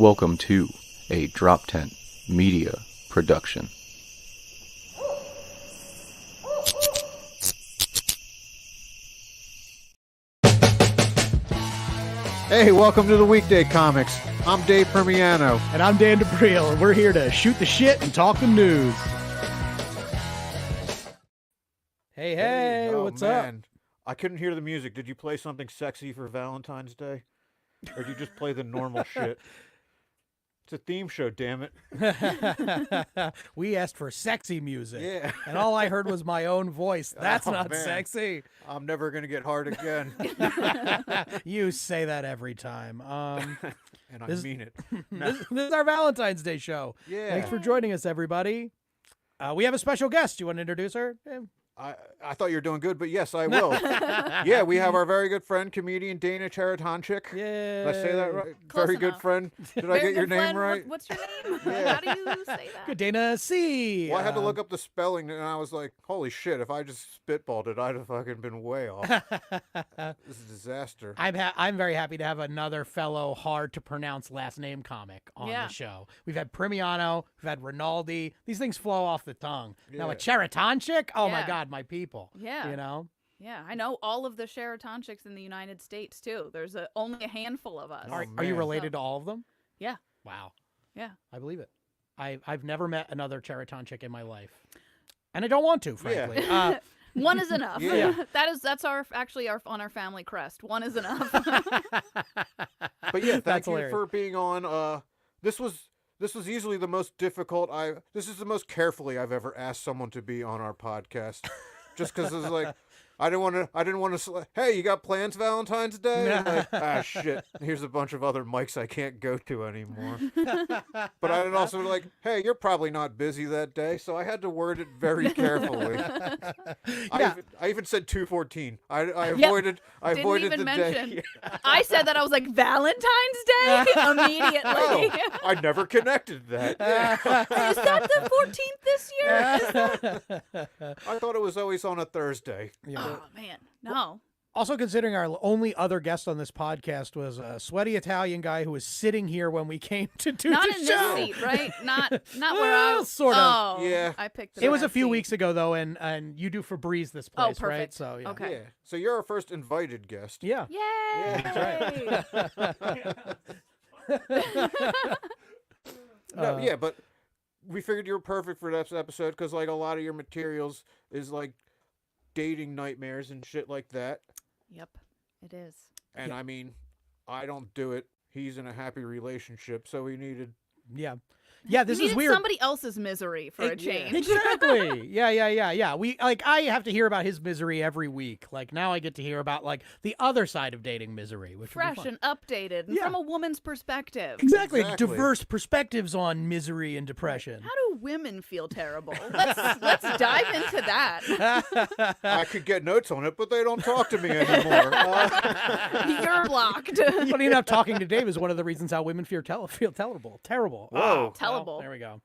Welcome to a Drop Tent Media production. Hey, welcome to the Weekday Comics. I'm Dave Primiano. And I'm Dan D'Aprile, and we're here to shoot the shit and talk the news. Hey, what's up? I couldn't hear the music. Did you play something sexy for Valentine's Day? Or did you just play the normal shit? It's a theme show, damn it. We asked for sexy music. Yeah. And all I heard was my own voice. That's not man. sexy. I'm never going to get hard again. You say that every time. And I mean it. This is our Valentine's Day show. Yeah. Thanks for joining us, everybody. We have a special guest. You want to introduce her? I thought you were doing good, but yes, I will. Yeah, we have our very good friend, comedian Dana Charitonchick. Yeah. Did I say that right? Close very enough. good friend. Did I get your name right? What's your name? Yeah. How do you say that? Good, Dana C. Well, I had to look up the spelling, and I was like, holy shit, if I just spitballed it, I'd have fucking been way off. This is a disaster. I'm very happy to have another fellow hard-to-pronounce last-name comic on Yeah. the show. We've had Primiano, we've had Rinaldi. These things flow off the tongue. Now, a Yeah. Charitonchick? Oh, my Yeah. God, my people. Yeah. You know? Yeah, I know all of the Charitonchicks in the United States, too. There's only a handful of us. Oh, Are you man. related to all of them? Yeah. Wow. Yeah. I believe it. I've never met another Charitonchick in my life. And I don't want to, frankly. One is enough. Yeah. That's on our family crest. One is enough. But yeah, That's thank you hilarious. for being on. This was easily the most difficult. This is the most carefully I've ever asked someone to be on our podcast. Just because it's like, I didn't want to. Hey, you got plans Valentine's Day? I'm like, shit. Here's a bunch of other mics I can't go to anymore. But I didn't also like, hey, you're probably not busy that day, so I had to word it very carefully. Yeah. I even said 2:14. I Yep. avoided. I Didn't avoided even the mention. day. I said that. I was like, Valentine's Day? Immediately. Oh, I never connected that. Yeah. Is that the 14th this year? Is that... I thought it was always on a Thursday. Yeah. Oh, man. No. Also, considering our only other guest on this podcast was a sweaty Italian guy who was sitting here when we came to do Not the in show. this seat, right? Not where I Well, was. sort of. Oh, Yeah. I picked the It was a bad few seat. weeks ago, though, and you do Febreze this place, right? perfect. So, yeah. Okay. Yeah. So you're our first invited guest. Yeah. Yay! No, yeah, but we figured you were perfect for this episode because, like, a lot of your materials is like dating nightmares and shit like that. Yep, it is. And Yeah. I mean, I don't do it. He's in a happy relationship, so he needed. Yeah. Yeah, this You is needed weird. somebody else's misery for a change. Exactly. Yeah. I have to hear about his misery every week. Like, now I get to hear about, like, the other side of dating misery, which would be Fresh fun. and updated, and Yeah. from a woman's perspective. Exactly. Exactly. Diverse perspectives on misery and depression. How do women feel terrible? Let's dive into that. I could get notes on it, but they don't talk to me anymore. You're blocked. Funny enough, talking to Dave is one of the reasons how women feel terrible. Whoa. Tellable. There we go.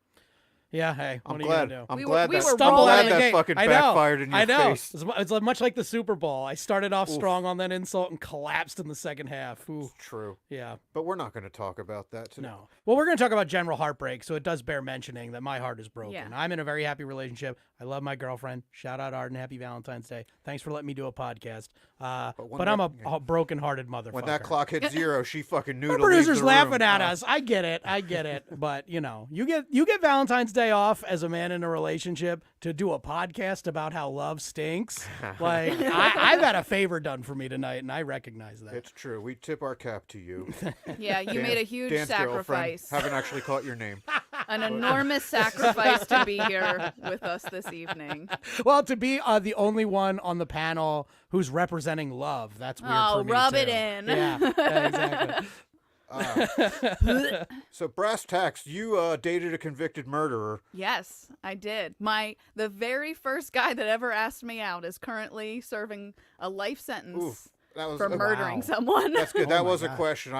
Yeah, hey, what I'm are you glad. gonna do? I'm We glad were that, rolling. I'm glad out of that the gate. fucking I know. backfired in your I know. face. It's much like the Super Bowl. I started off Oof. strong on that insult and collapsed in the second half. Ooh, True. yeah, But we're not going to talk about that today. no. Well, we're going to talk about general heartbreak, so it does bear mentioning that my heart is broken. Yeah. I'm in a very happy relationship. I love my girlfriend. Shout out Arden. Happy Valentine's Day. Thanks for letting me do a podcast. when But I'm that- a broken-hearted motherfucker. When that clock hit 0, she fucking knew Our to leave producer's the laughing room. at us. I get it. But you know, you get Valentine's Day off as a man in a relationship to do a podcast about how love stinks. Like I've had a favor done for me tonight, and I recognize that. It's true. We tip our cap to you. Yeah, you made a huge Dan's girlfriend. sacrifice. Haven't actually caught your name. An enormous sacrifice to be here with us this evening. Well, to be the only one on the panel who's representing love, that's weird Oh, for me rub it too. in. Yeah, exactly. So, brass tacks, you dated a convicted murderer. Yes, I did. The very first guy that ever asked me out is currently serving a life sentence Oof. That was for murdering wow. someone. That's good. Oh That my was a God. question.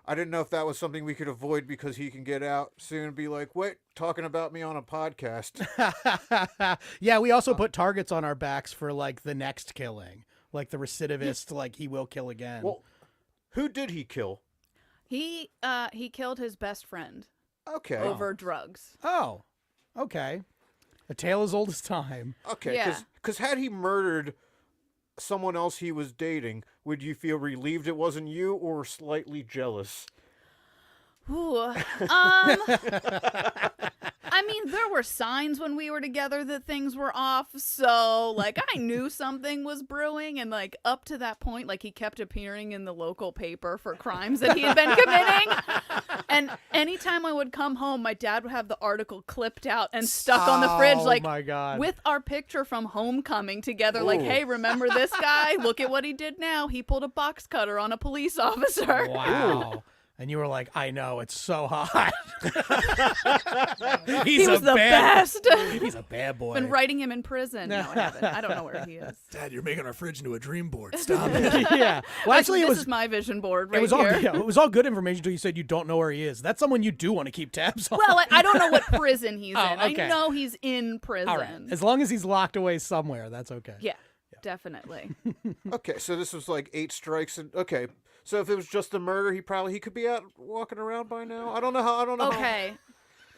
I didn't know if that was something we could avoid because he can get out soon and be like, wait, talking about me on a podcast. Yeah, we also put targets on our backs for like the next killing. Like the recidivist, like he will kill again. Well, who did he kill? He killed his best friend Okay. over drugs. Oh, okay. A tale as old as time. Okay, Yeah. because had he murdered someone else he was dating, would you feel relieved it wasn't you or slightly jealous? Ooh. I mean, there were signs when we were together that things were off. So, like, I knew something was brewing. And, like, up to that point, like, he kept appearing in the local paper for crimes that he had been committing. And anytime I would come home, my dad would have the article clipped out and stuck on the fridge, like, my God. with our picture from Homecoming together. Like, Ooh. hey, remember this guy? Look at what he did now. He pulled a box cutter on a police officer. Wow. And you were like, I know, it's so hot. He was the best. He's a bad boy. Been writing him in prison. No, I haven't. I don't know where he is. Dad, you're making our fridge into a dream board. Stop it. Yeah. Well, actually, this it was is my vision board right it was all here. it was all good information until you said you don't know where he is. That's someone you do want to keep tabs on. Well, I don't know what prison he's Oh, in. okay. I know he's in prison. all right. As long as he's locked away somewhere, that's okay. Yeah, definitely. Okay, so this was like 8 strikes and okay. So if it was just a murder, he could be out walking around by now. I don't know how. Okay.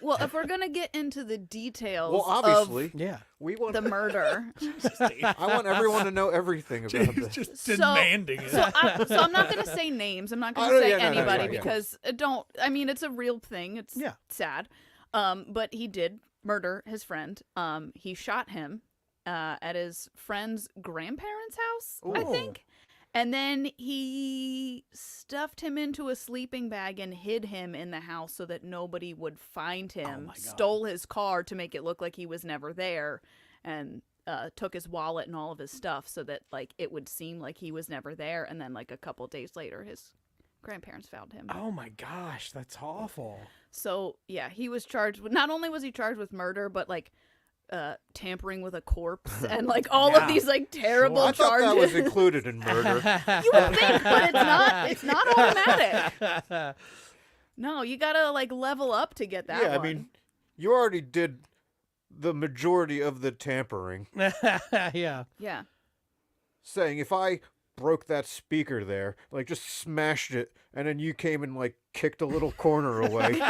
Well, if we're gonna get into the details Well, obviously, Yeah. we want. of the murder, I want everyone to know everything about He's this. just So- demanding it. so I'm not gonna say names. I'm not Oh, gonna no, say yeah, no, no, anybody yeah, yeah. because I mean, it's a real thing. It's Yeah. sad. But he did murder his friend. He shot him at his friend's grandparents' house, I Ooh. think. And then he stuffed him into a sleeping bag and hid him in the house so that nobody would find him. my God. Stole his car to make it look like he was never there, and took his wallet and all of his stuff so that like it would seem like he was never there. And then like a couple days later, his grandparents found him. Oh my gosh, that's awful. So yeah, he was charged with, not only was he charged with murder, but like tampering with a corpse and like all Yeah. of these like terrible I thought charges. that was included in murder. You would think, but it's not. It's not automatic. No, you gotta like level up to get that. Yeah, I one. mean, you already did the majority of the tampering. Yeah. Yeah. Saying if I broke that speaker there, like just smashed it, and then you came and like kicked a little corner away,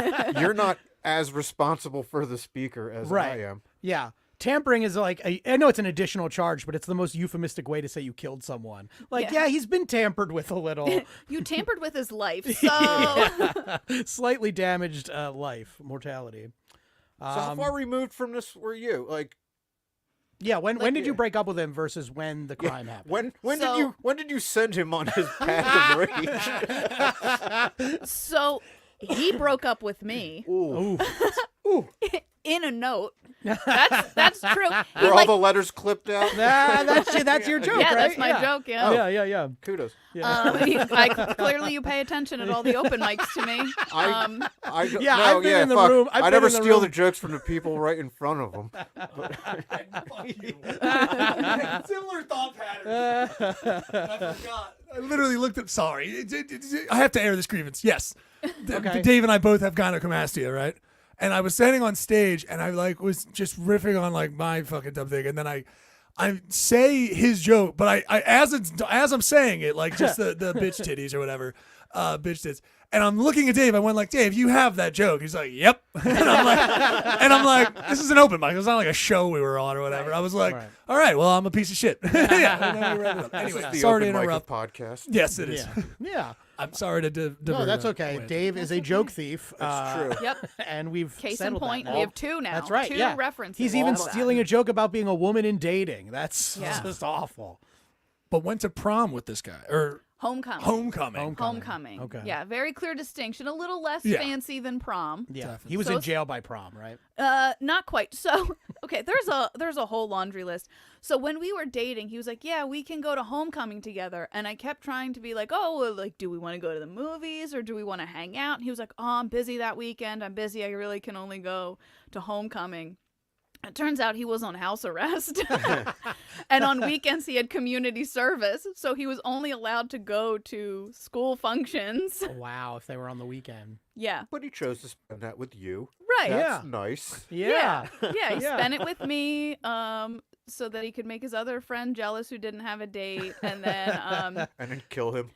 you're not as responsible for the speaker as Right. I am. Yeah. Tampering is like, I know it's an additional charge, but it's the most euphemistic way to say you killed someone. Like, Yeah. yeah, he's been tampered with a little. You tampered with his life, so Slightly damaged life, mortality. So how far removed from this were you? Like, Yeah, when Like- did you break up with him versus when the crime happened? when did you send him on his path of rage? so he broke up with me Ooh. Ooh. in a note. That's true. He, Were all like, the letters clipped out? That's your joke, yeah, right? that's my joke. Yeah. Yeah. Kudos. Clearly you pay attention at all the open mics to me. Yeah, I've been in the room. I've I been never in the steal room. the jokes from the people right in front of them. Similar thought pattern. I forgot. I literally looked up. Sorry, I have to air this grievance. Yes, Okay. Dave and I both have gynecomastia, right? And I was standing on stage, and I like was just riffing on like my fucking dumb thing, and then I say his joke, but I as I'm saying it, like just the bitch titties or whatever, bitch tits. And I'm looking at Dave. I went like, Dave, you have that joke. He's like, yep. And I'm like, this is an open mic. It's not like a show we were on or whatever. I was like, Right. all right, well, I'm a piece of shit. Yeah. And then we wrapped it up. This Anyway, is the sorry to open mic interrupt. podcast. Yes, it is. Yeah. Yeah. I'm sorry to No, divert that's that okay. away. Dave is a joke thief. That's true. Yep. And we've Case in settled point, that we now. have two now. That's right. Two Yeah. references. He's even All that. stealing a joke about being a woman in dating. That's Yeah. just awful. But went to prom with this guy or Homecoming. homecoming. Homecoming. Okay. Yeah, very clear distinction. A little less Yeah. fancy than prom. Yeah. Definitely. He was So in it's- jail by prom, right? Not quite. So, okay, there's a whole laundry list. So when we were dating, he was like, "Yeah, we can go to homecoming together." And I kept trying to be like, "Oh, well, like, do we want to go to the movies or do we want to hang out?" And he was like, "Oh, I'm busy that weekend. I'm busy. I really can only go to homecoming." It turns out he was on house arrest. And on weekends he had community service, so he was only allowed to go to school functions. Wow, if they were on the weekend. Yeah. But he chose to spend that with you. Right. That's Yeah. nice. Yeah. Yeah, he Yeah. spent it with me so that he could make his other friend jealous who didn't have a date. And then, And then kill him.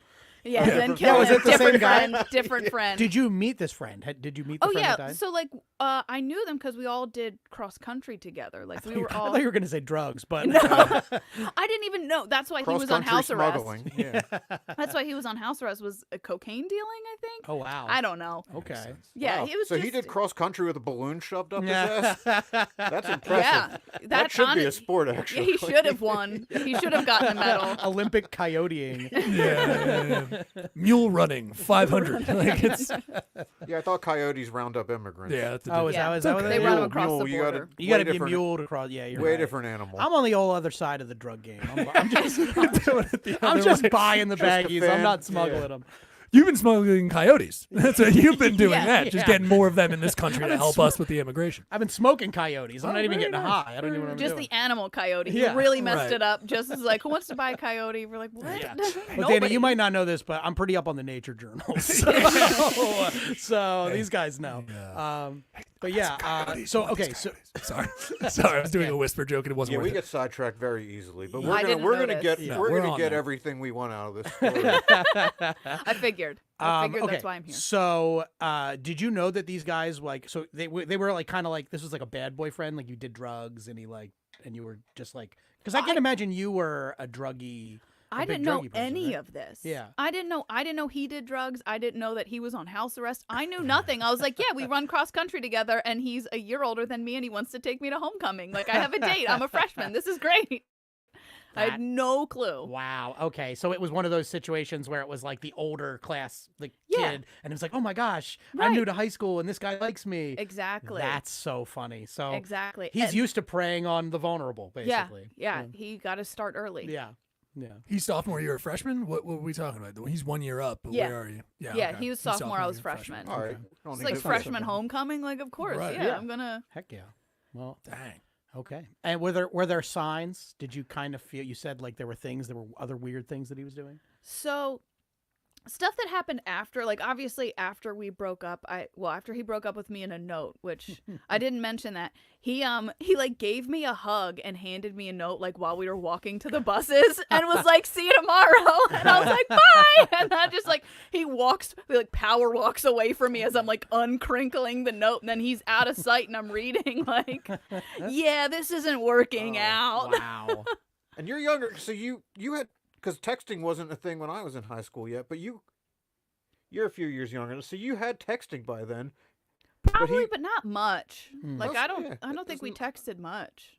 Yeah, then Yeah, kill was him. it the same Different guy? friend. Different friend. Did you meet this friend? Did you meet the Oh friend yeah, that died? so like I knew them because we all did cross country together. Like we were I all. thought you were going to say drugs, but No, I didn't even know. That's why he was on house arrest. smuggling. Yeah. That's why he was on house arrest. Was a cocaine dealing? I think. Oh wow. I don't know. Okay. Yeah, Wow. he was. So just, he did cross country with a balloon shoved up his Yeah. ass. That's impressive. Yeah, That should be a honest- sport, Yeah, actually. he should have won. He should have gotten a medal. Olympic coyoteing. Yeah. Mule running 500. Like it's Yeah, I thought coyotes round up immigrants. yeah. That's a Oh, is Yeah. that is that what They they run do? them across the You border. You got to way be different- muled across. Yeah, you're Way right. different animal. I'm on the whole other side of the drug game. I'm just, doing it the I'm other just way. buying the Just a baggies. I'm fan. not smuggling them. You've been smuggling coyotes. That's what you've been doing. Yeah. That just Yeah. getting more of them in this country to help us with the immigration. I've been smoking coyotes. I'm Oh, not even very getting nice. high. I don't even know what I'm Just doing. the animal coyote. Yeah. He really messed Right. it up. Just as like, who wants to buy a coyote? We're like, what? Yeah. Well, Nobody. Dana, you might not know this, but I'm pretty up on the nature journals. So these guys know. But yeah, so okay, so Sorry, I was doing a whisper joke and it wasn't Yeah, worth we it. get sidetracked very easily, but I we're didn't gonna notice. get Yeah, we're we're gonna on get there. everything we want out of this story. I figured. I figured okay. that's why I'm here. So, did you know that these guys like so they were like kind of like this was like a bad boyfriend, like you did drugs and he like and you were just like because I can imagine you were a druggy. I big didn't know druggy person, any right? of this. Yeah. I didn't know he did drugs. I didn't know that he was on house arrest. I knew nothing. I was like, yeah, we run cross country together and he's a year older than me and he wants to take me to homecoming. Like I have a date. I'm a freshman. This is great. I That- had no clue. Wow. Okay. So it was one of those situations where it was like the older class, the Yeah. kid, and it was like, oh my gosh, I'm new Right. to high school and this guy likes me. Exactly. That's so funny. So exactly. he's And- used to preying on the vulnerable, basically. Yeah. He got to start early. Yeah. Yeah. He's sophomore year, a freshman. What were we talking about? He's 1 year up. But Yeah. where are you? Yeah, okay. he was He's sophomore, I was year, freshman. All right, Okay. don't It's need like to- freshman homecoming. Like, of course. Right. Yeah, Yeah. I'm going to. Heck yeah. Well, Dang. okay. And were there signs? Did you kind of feel? You said like there were other weird things that he was doing. So stuff that happened after, like obviously after we broke up, after he broke up with me in a note, which I didn't mention that. He like gave me a hug and handed me a note like while we were walking to the buses and was like, see you tomorrow. And I was like, bye. And then just like he power walks away from me as I'm like uncrinkling the note, and then he's out of sight and I'm reading like, yeah, this isn't working out. Wow. And you're younger, so you had because texting wasn't a thing when I was in high school yet, but you're a few years younger, so you had texting by then. Probably, but not much. Hmm. Like That's- I don't yeah, think we texted much.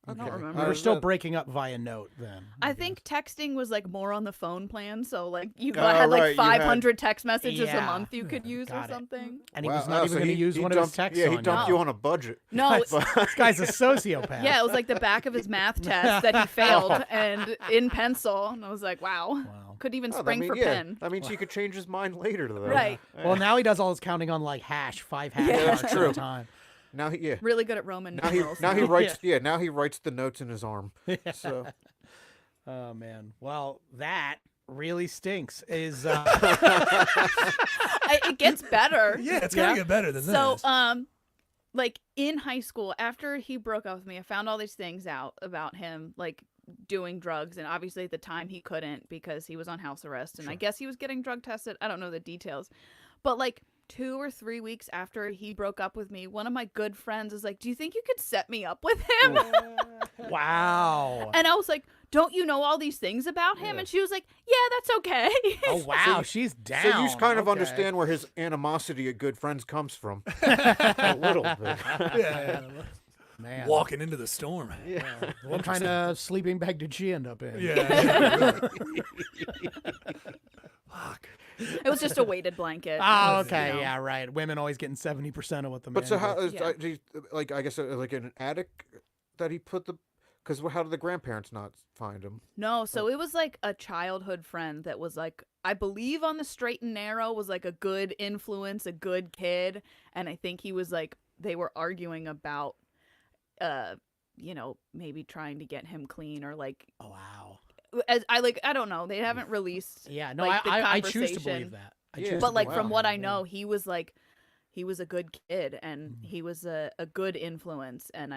I don't Okay. remember. We were still that- breaking up via note then. I guess. think texting was like more on the phone plan, so like you Oh, had like right, you had- 500 text messages Yeah. a month you could use or Got it. something. And he Wow, was not even so going to he- use he one of his dumped- texts Yeah, he on dumped you. you on a budget. No, This guy's a sociopath. yeah, it was like the back of his math test that he failed and in pencil, and I was like, wow, Wow. couldn't even Oh, spring for pen. That means he could change his mind later, though. Right. Well, now he does all his counting on like five hash Yeah. marks That's at true. a time. Now he Really good at Roman now he numerals. now he writes now he writes the notes in his arm. So Oh man. Well, that really stinks. Is It gets better. Yeah, it's gonna Yeah. get better than So, this. like in high school, after he broke up with me, I found all these things out about him, like doing drugs, and obviously at the time he couldn't because he was on house arrest, and I guess he was getting drug tested. I don't know the details, but like 2 or 3 weeks after he broke up with me, one of my good friends is like, "Do you think you could set me up with him?" wow. And I was like, "Don't you know all these things about him?" Yeah. And she was like, "Yeah, that's okay." Oh wow, you- she's down. so you kind of Okay. understand where his animosity at good friends comes from. A little bit. yeah, Man. walking into the storm. What kind of sleeping bag did she end up in? Yeah. Fuck. It was just a weighted blanket. Oh, It was, okay. you know. Yeah, right. Women always getting 70% of what the man But so how gets. is Yeah. do you- like I guess like in an attic that he put the because how did the grandparents not find him? No, so it was like a childhood friend that was like, I believe on the straight and narrow, was like a good influence, a good kid. And I think he was like, they were arguing about, maybe trying to get him clean or like, Oh, wow. I don't know. They haven't released. Yeah, no, like, the I choose to conversation. believe that. I Yeah. choose But to like believe from that, what I yeah. know, he was a good kid and he was a good influence, and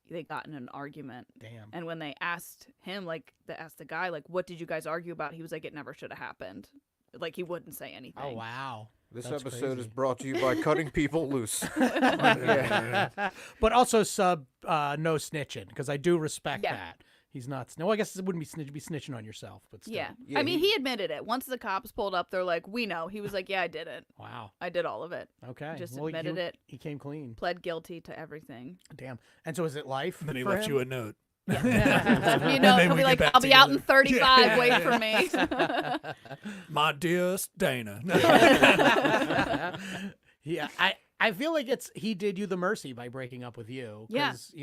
they got in an argument. Damn. And when they asked him, asked the guy, like, what did you guys argue about? He was like, it never should have happened. like he wouldn't say anything. Oh wow. This That's episode crazy. is brought to you by cutting people loose. But also no snitching, because I do respect Yeah. that. He's not. No, I guess it wouldn't be snitching on yourself, but still. Yeah. Yeah, I mean, he admitted it. Once the cops pulled up, they're like, "We know." He was like, "Yeah, I did it. Wow. I did all of it. Okay. Just Well, admitted it. He came clean. Pled guilty to everything." Damn. And so is it life? And then he for left him? you a note. You know, then he'll we be get like, back "I'll be out in together." 35. Yeah, Wait yeah. for me." My dearest Dana. Yeah, I feel like he did you the mercy by breaking up with you. Yeah. Because,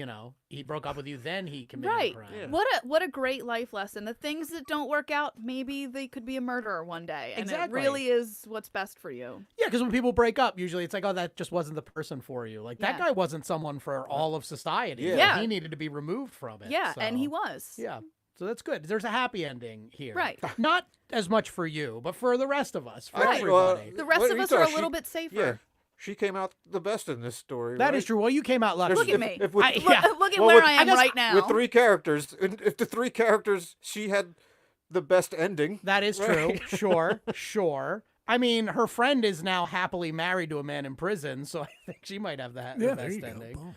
he broke up with you, then he committed Right. a crime. Yeah. What a great life lesson. The things that don't work out, maybe they could be a murderer one day. And Exactly. it really is what's best for you. Yeah, because when people break up, usually it's like, oh, that just wasn't the person for you. Like, that Yeah. guy wasn't someone for all of society. Yeah. Yeah. He needed to be removed from it. Yeah, and he so- was. Yeah. So that's good. There's a happy ending here. Right. Not as much for you, but for the rest of us, for Right. everybody. The rest What of are you us are a talking- little bit safer. Yeah, she came out the best in this story. That right? is true. Well, you came out lucky. Look at me. If with, I- yeah. Look at Well, where with- I am guess right now. with 3 characters, and if the 3 characters, she had the best ending. That is true. Right. Sure. I mean, her friend is now happily married to a man in prison, so I think she might have the Yeah, best there you go. ending.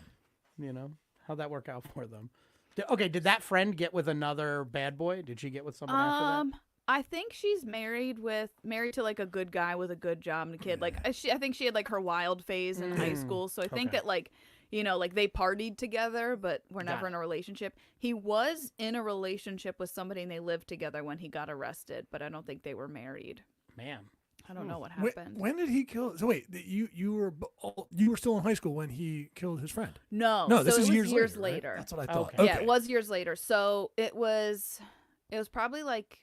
Boom. How'd that work out for them? Did that friend get with another bad boy? Did she get with someone after that? I think she's married to like a good guy with a good job and a kid. Like I think she had like her wild phase in high school. So I think Okay. that like they partied together, but were Got never it. in a relationship. He was in a relationship with somebody and they lived together when he got arrested, but I don't think they were married. Man. I don't know what When, happened. when did he kill? So wait, you were still in high school when he killed his friend. No, No, so this it is was years, years right? later. That's what I thought. Okay. Yeah, it was years later. So it was probably like,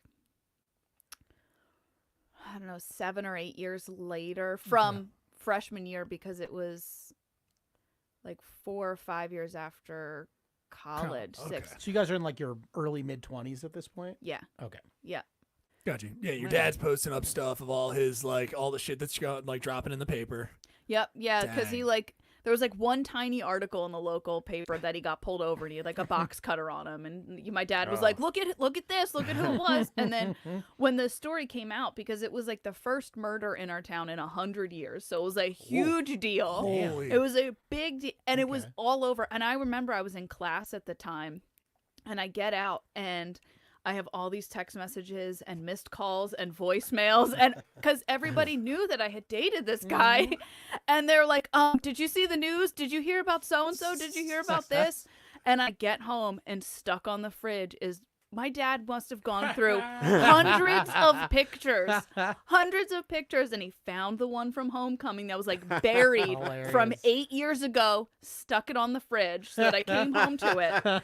I don't know, 7 or 8 years later from freshman year, because it was like 4 or 5 years after college. okay. 6. So you guys are in like your early mid-20s at this point? Yeah. Okay. Yeah. Got you. Yeah, your Man. dad's posting up stuff of all his all the shit that's got dropping in the paper. Yep. Yeah. Because he Dang. there was like one tiny article in the local paper that he got pulled over and he had like a box cutter on him. And my dad was like, look at this, look at who it was. And then when the story came out, because it was like the first murder in our town in 100 years. So it was a huge deal. Holy. It was a big deal. And it was Okay. all over. And I remember I was in class at the time and I get out and I have all these text messages and missed calls and voicemails, and because everybody knew that I had dated this guy, and they're like, did you see the news? Did you hear about so-and-so? Did you hear about this? And I get home and stuck on the fridge is my dad must have gone through hundreds of pictures, and he found the one from Homecoming that was like buried from Hilarious. 8 years ago, stuck it on the fridge so that I came home to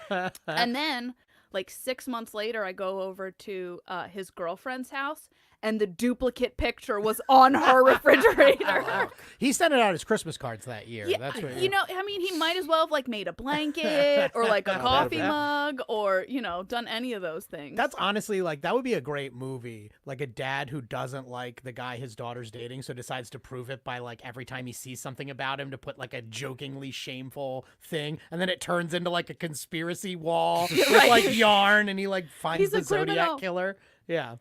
it. And then like 6 months later, I go over to his girlfriend's house, and the duplicate picture was on her refrigerator. He sent it out as Christmas cards that year. Yeah, That's what, I mean, he might as well have like made a blanket or like a coffee mug or done any of those things. That's honestly like that would be a great movie. Like a dad who doesn't like the guy his daughter's dating, so decides to prove it by like every time he sees something about him to put like a jokingly shameful thing, and then it turns into like a conspiracy wall with like yarn, and he like finds He's the a Zodiac criminal. killer. Yeah.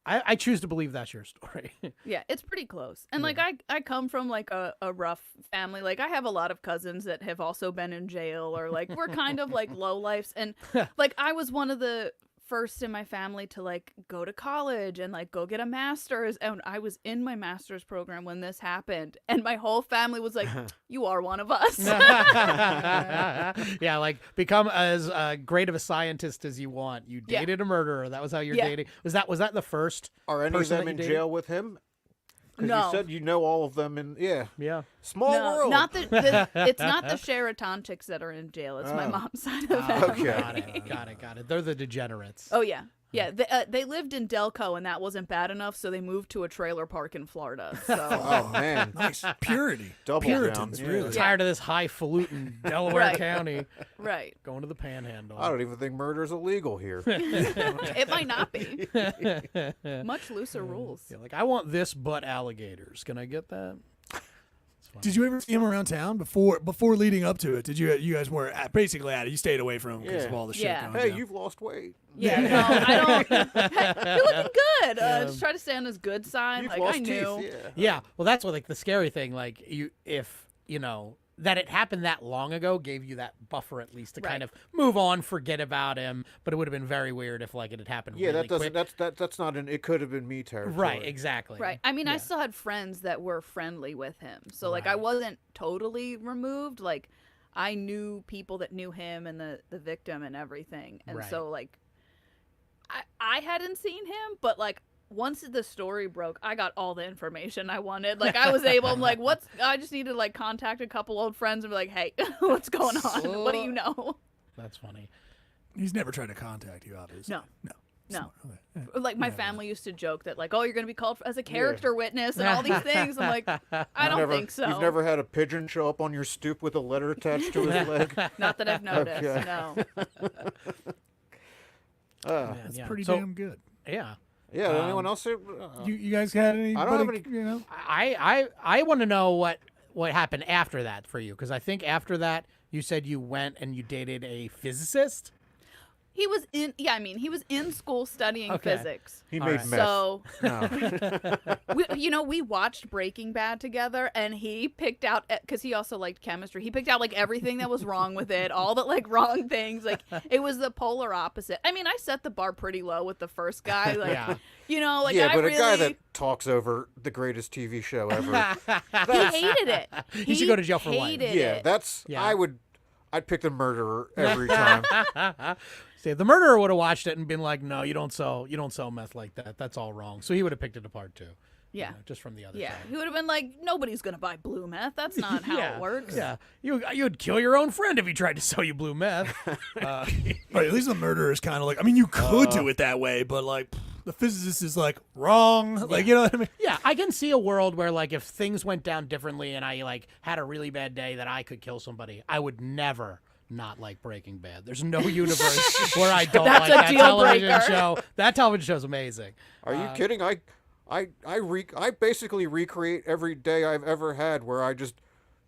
I choose to believe that's your story. Yeah, it's pretty close. And like I come from like a rough family. Like I have a lot of cousins that have also been in jail, or like we're kind of like low lifes. And like I was one of the first in my family to like go to college and like go get a master's, and I was in my master's program when this happened, and my whole family was like, you are one of us. Yeah, like become as great of a scientist as you want. You Yeah. dated a murderer. That was how you're Yeah. dating. Was that the first? Are any of person them that in you jail with him? Because No. you said you know all of them, and Yeah. small No, world. not it's not the Charitonchicks that are in jail. It's my Oh. mom's side of the Okay. family. Got it. They're the degenerates. Oh yeah. Yeah, they lived in Delco, and that wasn't bad enough, so they moved to a trailer park in Florida. So Oh man, Nice purity. double Puritans, down. really. Tired of this highfalutin Delaware Right. County right, going to the Panhandle. I don't even think murder's illegal here. it might not be. Much looser rules. Yeah, like I want this, but alligators. Can I get that? It's funny. Did you ever see him around town before leading up to it? Did you guys were basically at it? You stayed away from him because of all the shit Yeah. going Hey, down. you've lost weight. Yeah, no, I don't. Hey, you're looking good. Just try to stay on his good side. You've Like lost I knew. teeth. Yeah. Yeah, well, that's what like the scary thing. Like if you know that it happened that long ago, gave you that buffer at least to Right. kind of move on, forget about him. But it would have been very weird if like it had happened. Yeah, really that doesn't. quick. That's not an. It could have been me territory. Right, exactly. Right. I mean, I Yeah. still had friends that were friendly with him. So, like, I Right. wasn't totally removed. Like, I knew people that knew him and the victim and everything. And Right. so, like, I hadn't seen him, but, like, once the story broke, I got all the information I wanted. Like, I was able, I'm like, I just need to, like, contact a couple old friends and be like, hey, what's going on? What do you know? That's funny. He's never tried to contact you, obviously. No. Smart. Okay. Yeah. Like, my family used to joke that, like, oh, you're going to be called as a character witness and all these things. I'm like, I don't think so. You've never had a pigeon show up on your stoop with a letter attached to his leg. Not that I've noticed, Okay. no. That's Yeah. pretty So- damn good. Yeah. Yeah. Anyone else? You guys had any? I don't have any- You know. I want to know what happened after that for you, because I think after that you said you went and you dated a physicist. He was he was in school studying Okay. physics. He All made right. meth. So, No. we watched Breaking Bad together, and he picked out, because he also liked chemistry, he picked out, like, everything that was wrong with it, all the, like, wrong things. Like, it was the polar opposite. I mean, I set the bar pretty low with the first guy. Like, Yeah. like, yeah, I but really... a guy that talks over the greatest TV show ever. He hated it. He should go to jail for life. hated yeah, it. that's. Yeah. I'd pick the murderer every time. See, the murderer would have watched it and been like, "No, you don't sell meth like that. That's all wrong." So he would have picked it apart too. Yeah. Just from the other Yeah, side. Oh, he would have been like, nobody's going to buy blue meth. That's not how Yeah. it works. Yeah, you'd kill your own friend if he tried to sell you blue meth. Right, at least the murderer is kind of like. I mean, you could do it that way, but like the physicist is like wrong. Like, you know what I mean? Yeah, I can see a world where like if things went down differently and I like had a really bad day that I could kill somebody, I would never not like Breaking Bad. There's no universe where I don't That's like a that deal television breaker. show. That television show's amazing. Are you kidding? I basically recreate every day I've ever had where I just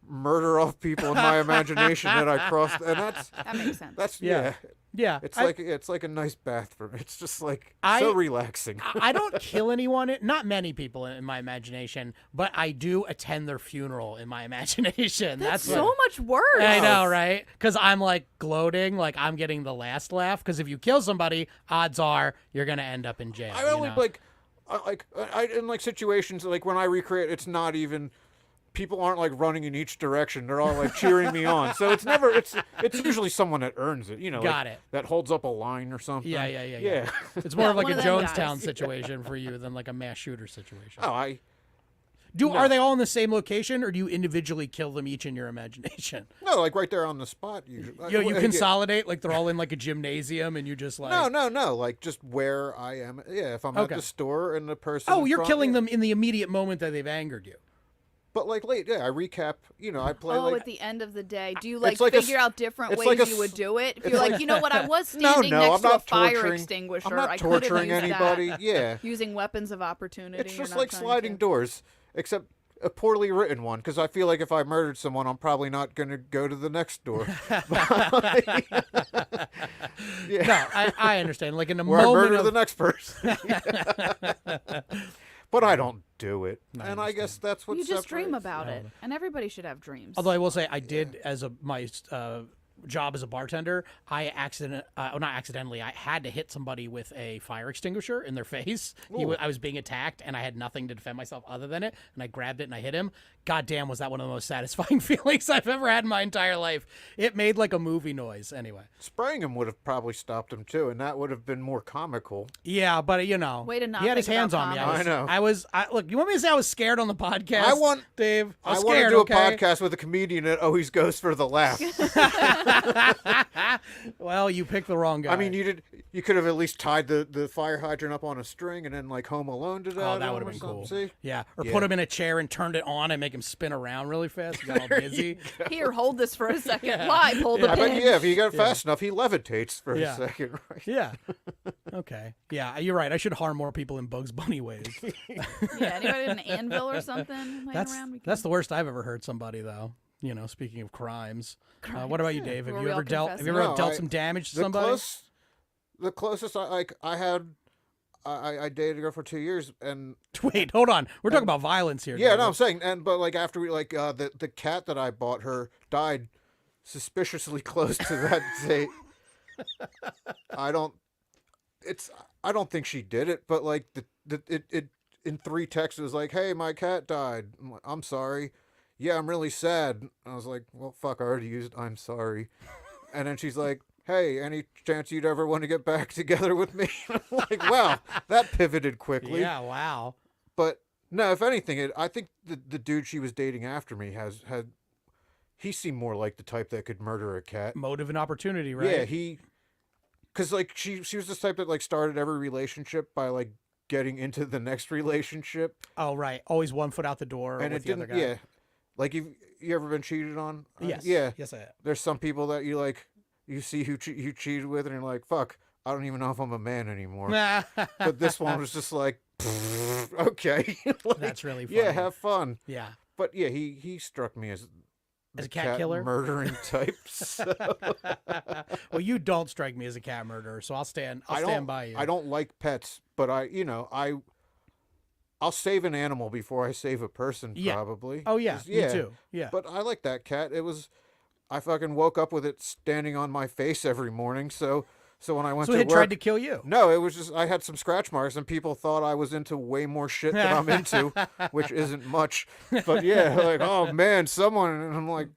murder off people in my imagination that I crossed, and That makes sense. that's Yeah. Yeah, It's like a nice bath for me. It's just like I- so relaxing. I don't kill anyone. Not many people in my imagination, but I do attend their funeral in my imagination. That's what- so much worse. I know, right? Because I'm like gloating, like I'm getting the last laugh. Because if you kill somebody, odds are you're gonna end up in jail. I only you know? I in like situations like when I recreate, it's not even. People aren't like running in each direction. They're all like cheering me on. So it's never. It's usually someone that earns it. You know, Got like, it. that holds up a line or something. Yeah. It's more of like one a of them Jonestown guys. situation for you than like a mass shooter situation. Oh, Are they all in the same location, or do you individually kill them each in your imagination? no, like right there on the spot. Usually. You Yeah. consolidate, like they're all in like a gymnasium, and you just like No. Like just where I am. Yeah, if I'm at Okay. the store and the person. Oh, in you're front- killing yeah. them in the immediate moment that they've angered you. But like late, yeah, I recap. You know, I play Oh, like. at the end of the day, do you like, It's like a figure out different it's ways like a you would s- do it? If it's you're like, like- you know what, I was No, standing no, next I'm to a not fire torturing. extinguisher. I'm not I could have torturing used anybody. that. Yeah, Using weapons of opportunity. it's you're just not like trying sliding to. doors, except a poorly written one. Because I feel like if I murdered someone, I'm probably not going to go to the next door. Yeah. No, I understand. Like in a Where I moment murder of the next person. But I don't do it, and I guess that's what You just dream separates- about it, and everybody should have dreams. Although I will say, I did as my job as a bartender, I had to hit somebody with a fire extinguisher in their face. I was being attacked, and I had nothing to defend myself other than it, and I grabbed it and I hit him. God damn, was that one of the most satisfying feelings I've ever had in my entire life. It made like a movie noise. Anyway. Spraying him would have probably stopped him too, and that would have been more comical. Yeah, but you know, Way to not he had his think hands about on me. comedy. I know. Look, you want me to say I was scared on the podcast? Dave. I I was want to scared, do okay? a podcast with a comedian that always goes for the laugh. Well, you picked the wrong guy. I mean, you could have at least tied the fire hydrant up on a string and then like Home Alone to that. Oh, that would have been cool. See? Yeah, or Yeah. put him in a chair and turned it on and make him spin around really fast. He got all dizzy. Here, hold this for a second. Why? Pull the I bet pin. yeah, if you got fast enough, he levitates for Yeah. a second. Right? Yeah. Okay. Yeah, you're right. I should harm more people in Bugs Bunny ways. Yeah, anybody with an anvil or something laying around? That's the worst I've ever hurt somebody, though. Speaking of crimes. What about you, Dave? Have you ever dealt some damage to somebody? The closest I had, I dated a girl for 2 years, and Wait, hold on. We're talking about violence here. yeah, David. no, I'm saying, but like after we the cat that I bought her died suspiciously close to that date. I don't think she did it, but like it in 3 texts it was like, hey, my cat died. I'm sorry. Yeah, I'm really sad. I was like, well, fuck, I already used I'm sorry. And then she's like, hey, any chance you'd ever want to get back together with me? I'm like, wow, that pivoted quickly. Yeah, wow. But no, if anything, I think the dude she was dating after me he seemed more like the type that could murder a cat. Motive and opportunity, right? Yeah, because like she was this type that like started every relationship by like getting into the next relationship. Oh, right. Always one foot out the door And with it the other didn't. guy. Yeah, like you ever been cheated on? Yes. Yeah. Yes, I have. There's some people that you like. You see who you cheated with, and you're like, fuck. I don't even know if I'm a man anymore. But this one was just like, okay. Like, That's really funny. Yeah, have fun. Yeah. But yeah, he struck me as As a cat killer? murdering type. So. Well, you don't strike me as a cat murderer, so I'll stand by you. I don't like pets, but I'll save an animal before I save a person. Yeah. Probably. Oh yeah, Yeah. me too. Yeah. But I like that cat. I fucking woke up with it standing on my face every morning. So when I went So to it work, tried to kill you. no, it was just I had some scratch marks, and people thought I was into way more shit than I'm into, which isn't much. But yeah, like, oh man, someone, and I'm like,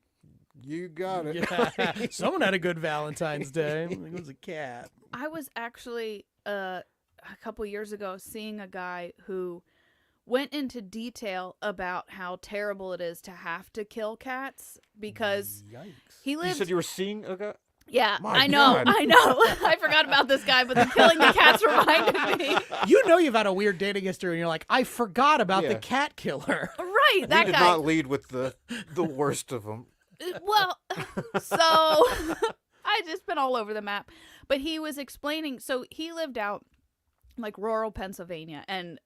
you got it. Yeah. Someone had a good Valentine's Day. It was a cat. I was actually a couple years ago seeing a guy who went into detail about how terrible it is to have to kill cats because Yikes. he You lives. said you were seeing a guy. Yeah, My I know. God. I know. I forgot about this guy, but the killing the cats reminded me. You've had a weird dating history, and you're like, I forgot about the Yeah. cat killer. Right, that He did guy. not lead with the worst of them. Well, so I just been all over the map. But he was explaining. So he lived out like rural Pennsylvania, and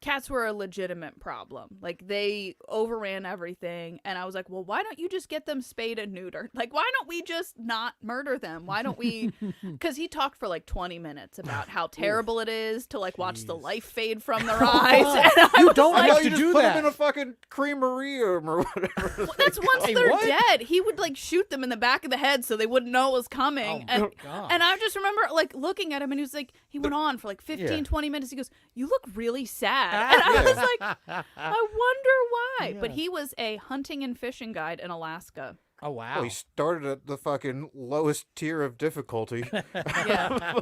cats were a legitimate problem. Like they overran everything, and I was like, well, why don't you just get them spayed and neutered? Like, why don't we just not murder them? Why don't we? Because he talked for like 20 minutes about how terrible it is to like watch the life fade from their eyes. And I You was don't I like know to you just do put that. them in a fucking cremarium or whatever. Well, that's once Hey, they're what? dead. He would like shoot them in the back of the head so they wouldn't know it was coming. Oh, my God. And I just remember like looking at him, and he was like, he went on for like 15, Yeah. 20 minutes. He goes, you look really sad. And I was like, I wonder why. But he was a hunting and fishing guide in Alaska. Oh, wow. Well, he started at the fucking lowest tier of difficulty. Yeah.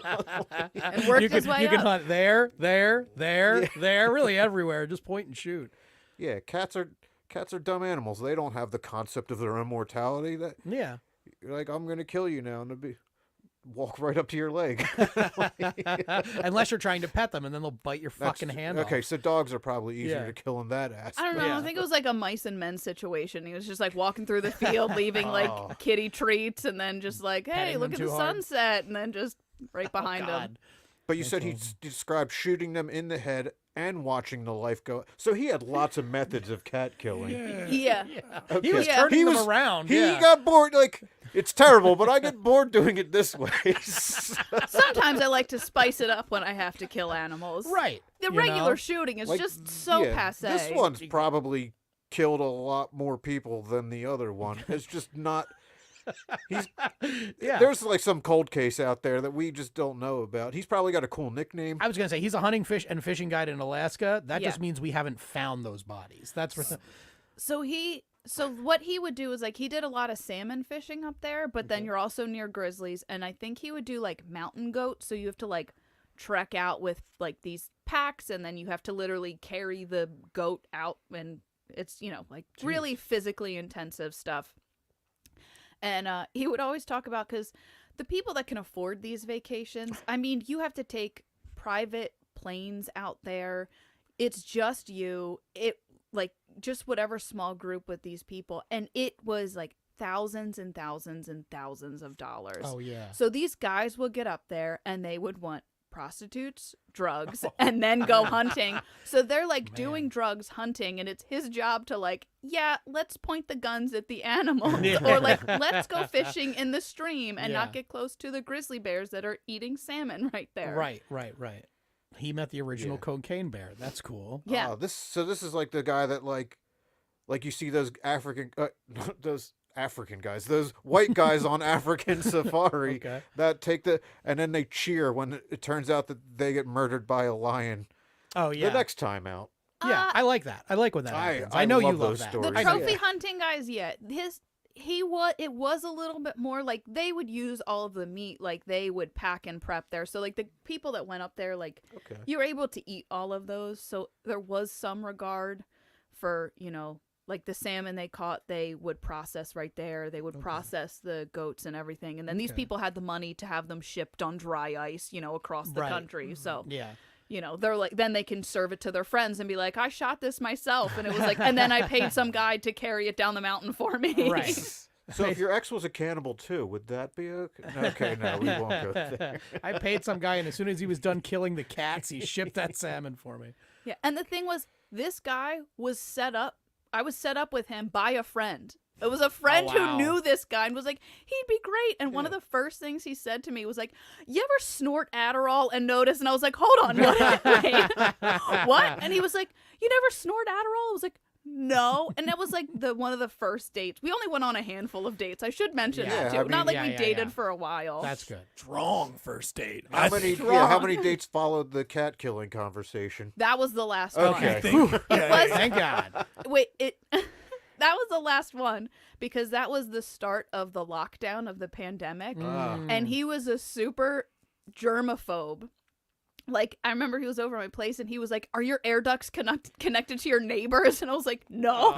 And worked you his can, way you up. can hunt there, really everywhere. Just point and shoot. Yeah, cats are dumb animals. They don't have the concept of their immortality. That Yeah. you're like, I'm gonna kill you now, and it'll be walk right up to your leg. Unless you're trying to pet them, and then they'll bite your fucking hand Okay, off. so dogs are probably easier Yeah. to kill in that aspect. I don't know. Yeah. I think it was like a mice and men situation. He was just like walking through the field, leaving like kitty treats, and then just like, hey, Petting look them at the too hard. sunset, and then just right behind him. God. But you said he described shooting them in the head and watching the life go. So he had lots of methods of cat killing. Yeah. Okay. He was Yeah. turning He them was- around. He yeah. got bored. Like, it's terrible, but I get bored doing it this way. Sometimes I like to spice it up when I have to kill animals. Right. The you regular know? shooting is Like, just so yeah, passe. This one's probably killed a lot more people than the other one. It's just not. Yeah. There's like some cold case out there that we just don't know about. He's probably got a cool nickname. I was gonna say he's a hunting fish and fishing guide in Alaska. That Yeah. just means we haven't found those bodies. That's where So what he would do is like he did a lot of salmon fishing up there, but then you're also near grizzlies, and I think he would do like mountain goat, so you have to like trek out with like these packs, and then you have to literally carry the goat out, and it's like really physically intensive stuff. And he would always talk about, because the people that can afford these vacations, I mean, you have to take private planes out there. It's just you. It like just whatever small group with these people, and it was like thousands and thousands and thousands of dollars. Oh yeah. So these guys would get up there and they would want prostitutes, drugs, and then go hunting. So they're like doing drugs, hunting, and it's his job to like, yeah, let's point the guns at the animals, or like, let's go fishing in the stream and not get close to the grizzly bears that are eating salmon right there. Right. He met the original cocaine bear. That's cool. Yeah. This is like the guy that like you see those those white guys on African safari that take and then they cheer when it turns out that they get murdered by a lion. Oh yeah. The next time out. Yeah, I like that. I like when that happens. I know love you love those that. stories. The trophy hunting guys, it was a little bit more like they would use all of the meat, like they would pack and prep there. So like the people that went up there, like you were able to eat all of those. So there was some regard for, like the salmon they caught, they would process right there. They would process the goats and everything. And then these people had the money to have them shipped on dry ice, across the country. So they're like, then they can serve it to their friends and be like, I shot this myself. And it was like, and then I paid some guy to carry it down the mountain for me. Right. So if your ex was a cannibal too, would that be okay? Okay, no, we won't go there. I paid some guy, and as soon as he was done killing the cats, he shipped that salmon for me. Yeah. And the thing was, this guy was set up. I was set up with him by a friend. It was a friend who knew this guy and was like, he'd be great. And one of the first things he said to me was like, you ever snort Adderall and notice? And I was like, hold on, what? And he was like, you never snort Adderall? I was like, no. And that was like one of the first dates. We only went on a handful of dates. I should mention that too. Not like we dated for a while. That's good. Strong first date. How many dates followed the cat killing conversation? That was the last one. Okay. Thank God. Wait, that was the last one because that was the start of the lockdown of the pandemic. And he was a super germaphobe. Like, I remember he was over at my place and he was like, are your air ducts connected to your neighbors? And I was like, no.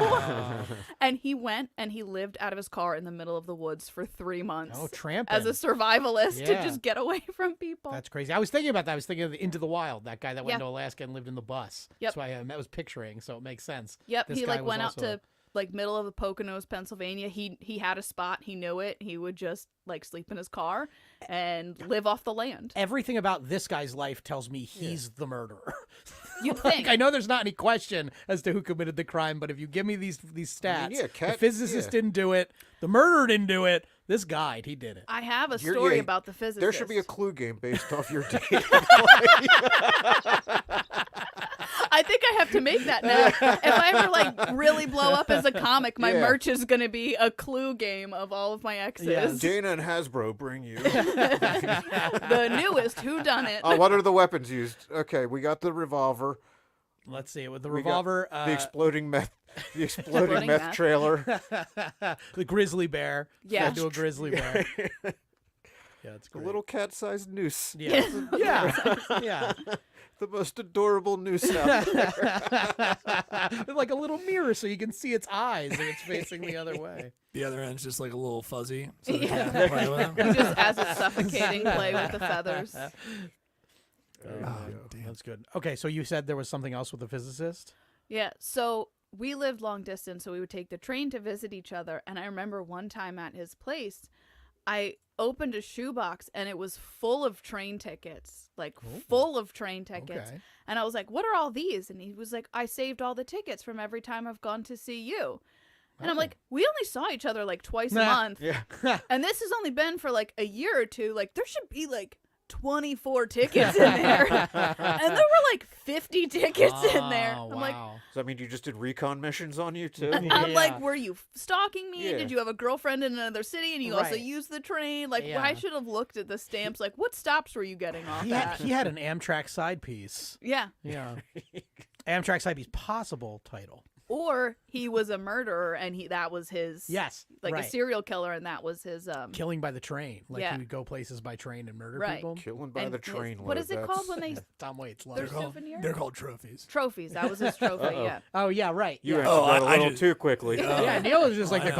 And he went and he lived out of his car in the middle of the woods for 3 months. Oh, tramping. As a survivalist to just get away from people. That's crazy. I was thinking about that. I was thinking of Into the Wild, that guy that went to Alaska and lived in the bus. Yep. That's why I was picturing, so it makes sense. Yep, This he guy like was went out also- to like middle of the Poconos, Pennsylvania. He had a spot. He knew it. He would just like sleep in his car and live off the land. Everything about this guy's life tells me he's the murderer. You'd think. I know there's not any question as to who committed the crime, but if you give me these stats, the physicist didn't do it, the murderer didn't do it, this guy, he did it. I have a story about the physicist. There should be a clue game based off your date. I think I have to make that now. If I ever like really blow up as a comic, my merch is going to be a clue game of all of my exes. Yes. Dana and Hasbro bring you. The newest whodunit. What are the weapons used? Okay, we got the revolver. Let's see, with the revolver, the exploding meth meth. trailer. the grizzly bear. Yeah. Do a grizzly bear. Yeah, it's A great. little cat-sized noose. Yeah. Yeah. The most adorable noose out there. With like a little mirror so you can see its eyes and it's facing the other way. The other end's just like a little fuzzy. So Yeah. play with them. Just as it's suffocating, play with the feathers. Damn. That's good. Okay, so you said there was something else with the physicist? Yeah, so we lived long distance, so we would take the train to visit each other. And I remember one time at his place, I opened a shoebox and it was full of train tickets, full of train tickets. Okay. And I was like, what are all these? And he was like, I saved all the tickets from every time I've gone to see you. And I'm like, we only saw each other like twice a month. Yeah. And this has only been for like a year or two. Like, there should be like 24 tickets in there. And there were like 50 tickets in there. I'm like, Does that mean you just did recon missions on you too? I'm like, were you stalking me? Yeah. Did you have a girlfriend in another city and you also used the train? Like, I should have looked at the stamps. Like, what stops were you getting off at? He had an Amtrak side piece. Yeah. Yeah. Amtrak side piece possible title. Or he was a murderer and that was his a serial killer and that was his killing by the train. Like Yeah. he would go places by train and murder Right. people. Killing by and the his- train. what is it called when they Tom Waits loves They're it. souvenir? They're called trophies. Trophies. That was his trophy. Yeah. Oh yeah, right. You Yeah. answered that a little too quickly. Yeah, Neil is just like they're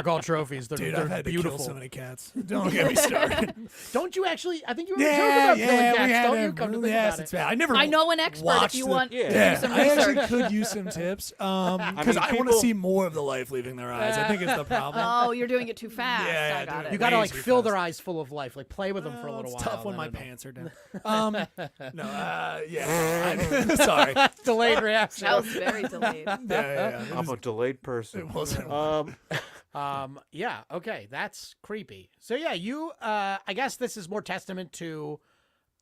called trophies. They're, Dude, they're I've had beautiful. to kill so many cats. Don't get me started. Don't you actually? I think you were joking about killing cats. Don't you? Come to think yes, about it's it. bad. I never. I know an expert if watched you the- want to do Yeah. some I research. actually could use some tips. I mean, Because want to see more of the life leaving their eyes. I think it's the problem. Oh, you're doing it too fast. Yeah, I got it. You got to like Lazy fill fast. their eyes full of life, like play with them for a little It's while. tough when then my it'll- pants are down. Yeah. Sorry. Delayed reaction. That was very delayed. Yeah. I'm a delayed person. It wasn't. Yeah, okay, that's creepy. So yeah, you I guess this is more testament to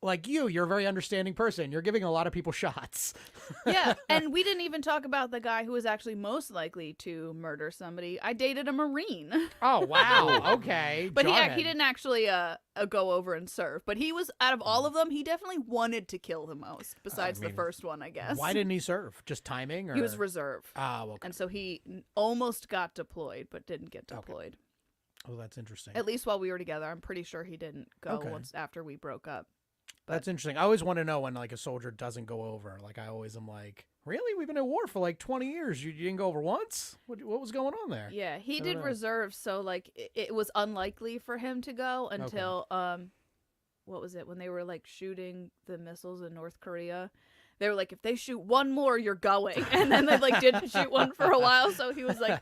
like you're a very understanding person. You're giving a lot of people shots. Yeah, and we didn't even talk about the guy who was actually most likely to murder somebody. I dated a Marine. Oh, wow. Okay. But he Jarhead. didn't actually go over and serve. But he was, out of all of them, he definitely wanted to kill the most, besides the first one, I guess. Why didn't he serve? Just timing? Or? He was reserve. Oh, okay. And so he almost got deployed, but didn't get deployed. Oh, that's interesting. At least while we were together. I'm pretty sure he didn't go Okay. once after we broke up. That's interesting. I always want to know when like a soldier doesn't go over. Like I always am like, really? We've been at war for like 20 years. You didn't go over once? What was going on there? Yeah, he I did don't know. reserve, so like it was unlikely for him to go until what was it, when they were like shooting the missiles in North Korea. They were like, if they shoot one more, you're going. And then they like didn't shoot one for a while, so he was like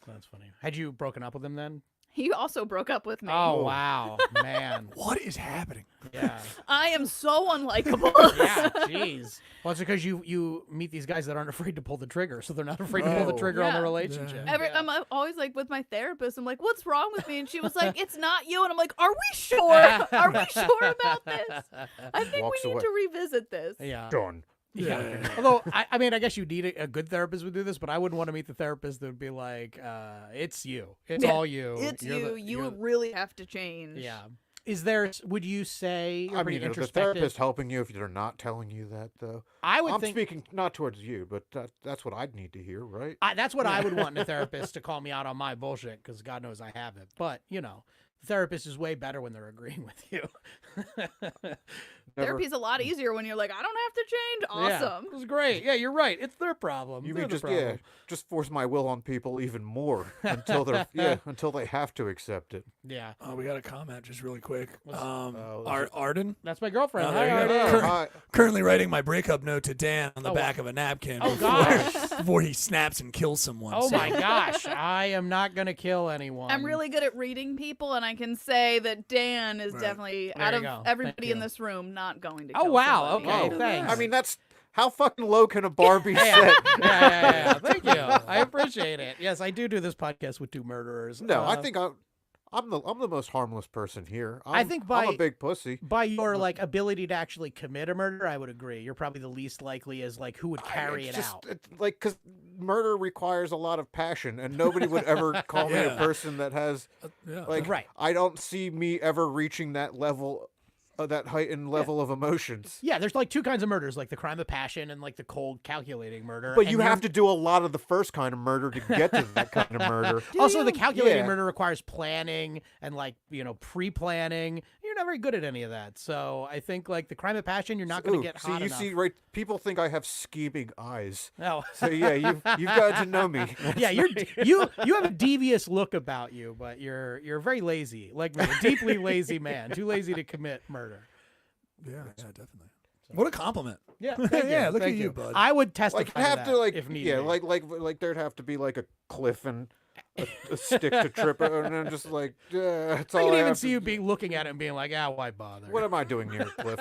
That's funny. Had you broken up with him then? he also broke up with me. Oh, wow. Man. What is happening? Yeah. I am so unlikable. Yeah, jeez. Well, it's because you meet these guys that aren't afraid to pull the trigger, so they're not afraid to pull the Oh. trigger on the Yeah. relationship. I'm always like with my therapist, I'm like, what's wrong with me? And she was like, it's not you. And I'm like, are we sure? Are we sure about this? I think Walks we need away. to revisit this. Yeah. Done. Yeah. Although, I mean, I guess you need a good therapist would do this, but I wouldn't want to meet the therapist that would be like, it's you. It's Yeah, all you. It's You're you. the- You you're- really have to change. Yeah. Is there, would you say, you're I pretty mean, the introspective? therapist helping you if they're not telling you that, though. I would I'm think speaking not towards you, but that's what I'd need to hear, right? that's what I would want in a therapist, to call me out on my bullshit, because God knows I have it. But, you know, the therapist is way better when they're agreeing with you. Therapy's a lot easier when you're like, I don't have to change. Awesome. Yeah, it was great. Yeah, you're right. It's their problem. You They're mean the just problem. just force my will on people even more until until they have to accept it. Yeah. Oh, we got a comment just really quick. oh, Arden, That's my girlfriend. Oh, Hi, there you go. Arden. Hi. currently writing my breakup note to Dan on the Oh, back of a napkin Oh, before, gosh. before he snaps and kills someone. Oh, So- my gosh. I am not going to kill anyone. I'm really good at reading people, and I can say that Dan is Right. definitely, There out you of go. everybody Thank in you. this room, not going to Oh, kill wow. somebody. Okay. Oh, Thanks. I mean, that's how fucking low can a bar be set? yeah. Thank you. I appreciate it. Yes, I do this podcast with two murderers. No, I think I'm the most harmless person here. I'm, think I'm by- a big pussy. by your like ability to actually commit a murder, I would agree. You're probably the least likely as like who would carry it out. Like, because murder requires a lot of passion, and nobody would ever call me a Yeah. person that has Yeah. like. Right. I don't see me ever reaching that level, that heightened level of emotions. Yeah, there's like two kinds of murders, like the crime of passion and like the cold, calculating murder. But and you you're- have to do a lot of the first kind of murder to get to that kind of murder. Also, the calculating Yeah. murder requires planning and like pre-planning. You're not very good at any of that. So I think like the crime of passion, you're not going Ooh, to get see, hot you enough. see, right? People think I have scheming eyes. No. So yeah, you've got to know me. Yeah, you have a devious look about you, but you're very lazy, like me, a deeply lazy man, too lazy to commit murder. Yeah, definitely. What a compliment. Yeah, thank you, Yeah, look thank at you, bud. I would testify Like have to to that like if needed. yeah, like there'd have to be like a cliff and a stick to trip it, and I'm just like it's I all can I even have see to you do. be looking at it and being like, why bother? What am I doing near a cliff?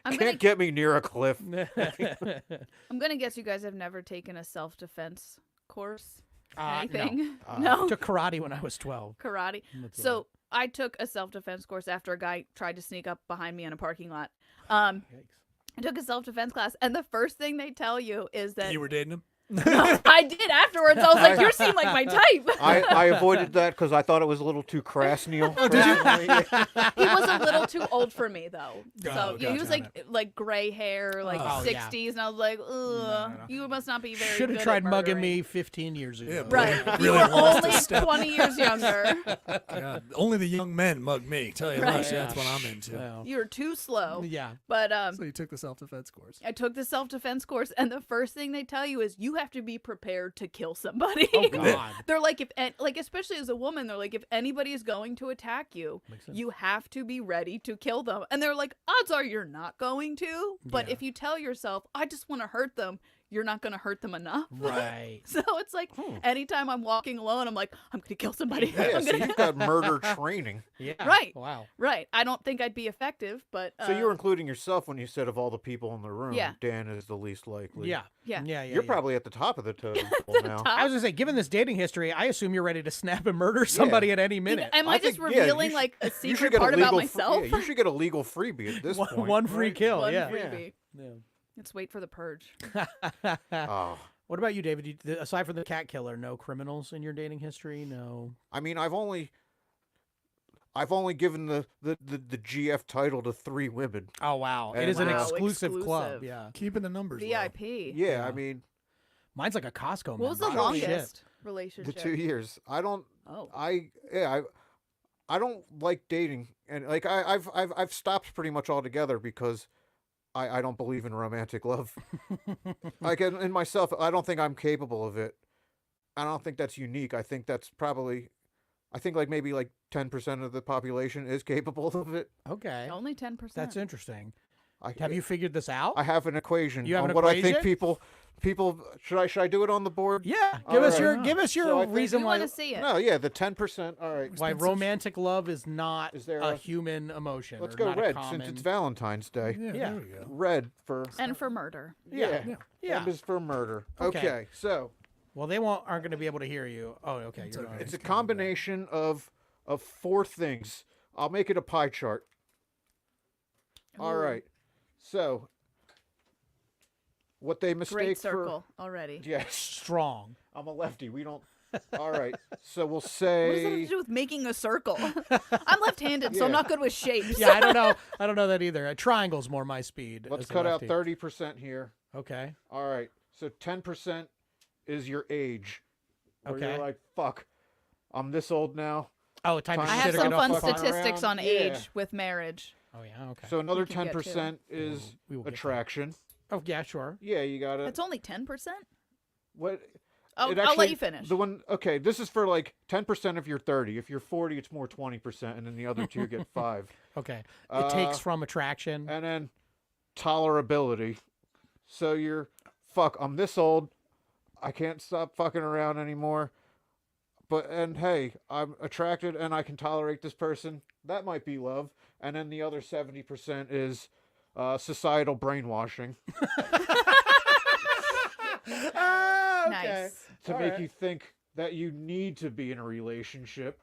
I'm gonna, Can't get me near a cliff. I'm gonna guess you guys have never taken a self-defense course. No. Anything? I No. took karate when I was 12. Karate. That's So I took a self-defense course after a guy tried to sneak up behind me in a parking lot. Yikes. I took a self-defense class, and the first thing they tell you is that You were dating him? I did afterwards. I was like, "You seem like my type." I avoided that because I thought it was a little too crass, Neil. Oh, did you? He was a little too old for me, though. So Oh, yeah, he was gotcha. like gray hair, like Oh, yeah. 60s, and I was like, "Ugh, you must not be very." Should have good tried at mugging murdering." me 15 years ago. Yeah, Right, Really you were lost a only step. 20 years younger. God, only the young men mug me. Tell you Right. what, that's what I'm into. Well, You were too slow. yeah. But So you took the self-defense course. I took the self-defense course, and the first thing they tell you is you have to be prepared to kill somebody. Oh God. They're like, especially as a woman, they're like, if anybody is going to attack you, you have to be ready to kill them. And they're like, odds are you're not going to. But if you tell yourself, I just want to hurt them, you're not going to hurt them enough. Right. So it's like, anytime I'm walking alone, I'm like, I'm going to kill somebody. Yeah, I'm so gonna... you've got murder training. Yeah. Right. Wow. Right. I don't think I'd be effective, but... So you were including yourself when you said of all the people in the room, Yeah. Dan is the least likely. Yeah. Yeah. Yeah. You're probably at the top of the totem pole now. top. I was gonna say, given this dating history, I assume you're ready to snap and murder somebody at any minute. Am I just think, yeah, revealing you like a You should secret get part a about legal myself? yeah, you should get a legal freebie at this point. One free right? kill. One Yeah. freebie. Yeah. Let's wait for the purge. Oh. What about you, David? Aside from the cat killer, no criminals in your dating history? No. I mean, I've only given the GF title to 3 women. Oh wow, it And, is an wow, exclusive club. exclusive. Yeah. Keeping the numbers low. VIP. Yeah, I mean, Mine's like a Costco. What was the membership. Shit. longest the relationship? 2 years. I don't. Oh. I don't like dating, and like I've stopped pretty much altogether because I don't believe in romantic love. Like in myself, I don't think I'm capable of it. I don't think that's unique. I think that's probably, I think like maybe like 10% of the population is capable of it. Okay. Only 10%. That's interesting. I, Have you figured this out? I have an equation You have on an what I think equation? people should I do it on the board? Yeah. All Give us right. your give us your So I think- reason we why want to see it. No, yeah, the 10%. All right. why romantic love is not Is there a a- human emotion. Let's or go not a red common... since it's Valentine's Day. Yeah, Yeah. there we go. Red for And for murder. yeah. Yeah. M is for murder. Okay. Okay, so Well, they aren't going to be able to hear you. Oh, okay. You're okay. going. it's a combination of 4 things. I'll make it a pie chart. All Ooh. right. So what they mistake Great for circle already. yes, strong. I'm a lefty. We don't. All right. So we'll What does that have say to do with making a circle? I'm left-handed, so I'm Yeah. not good with shapes. Yeah, I don't know. I don't know that either. A triangle's more my speed. let's as a cut out lefty. 30% here. Okay. All right. So 10% is your age. Where Okay. you're like, fuck, I'm this old now. Oh, time to I I shit have or some get off fun the farm. statistics on Yeah. age with marriage. Oh yeah. Okay. So another We can get to. 10% is We will get to that. attraction. Oh yeah, sure. Yeah, you got it. That's only 10%? What? Oh, it I'll actually- let you finish. The one, okay, this is for like 10% if you're 30. If you're 40, it's more 20%, and then the other 2 get 5. Okay. It takes Uh, from attraction. And then tolerability. So you're, fuck, I'm this old. I can't stop fucking around anymore. And hey, I'm attracted and I can tolerate this person. That might be love. And then the other 70% is societal brainwashing Nice. to All make right. you think that you need to be in a relationship.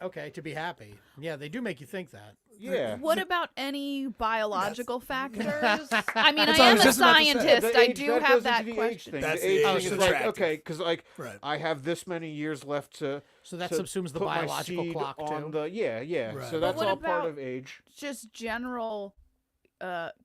Okay, to be happy. Yeah, they do make you think that. Yeah. What about any biological factors? I mean, That's I what I am was a just about to say. scientist. The I age- do that have goes that into the age question. thing. That's The the age age thing that's is like, attractive. okay, because like Right. I have this many years left to. So that to subsumes the put my biological seed clock on too. the yeah. Right. So But that's what all part about- of age. Just general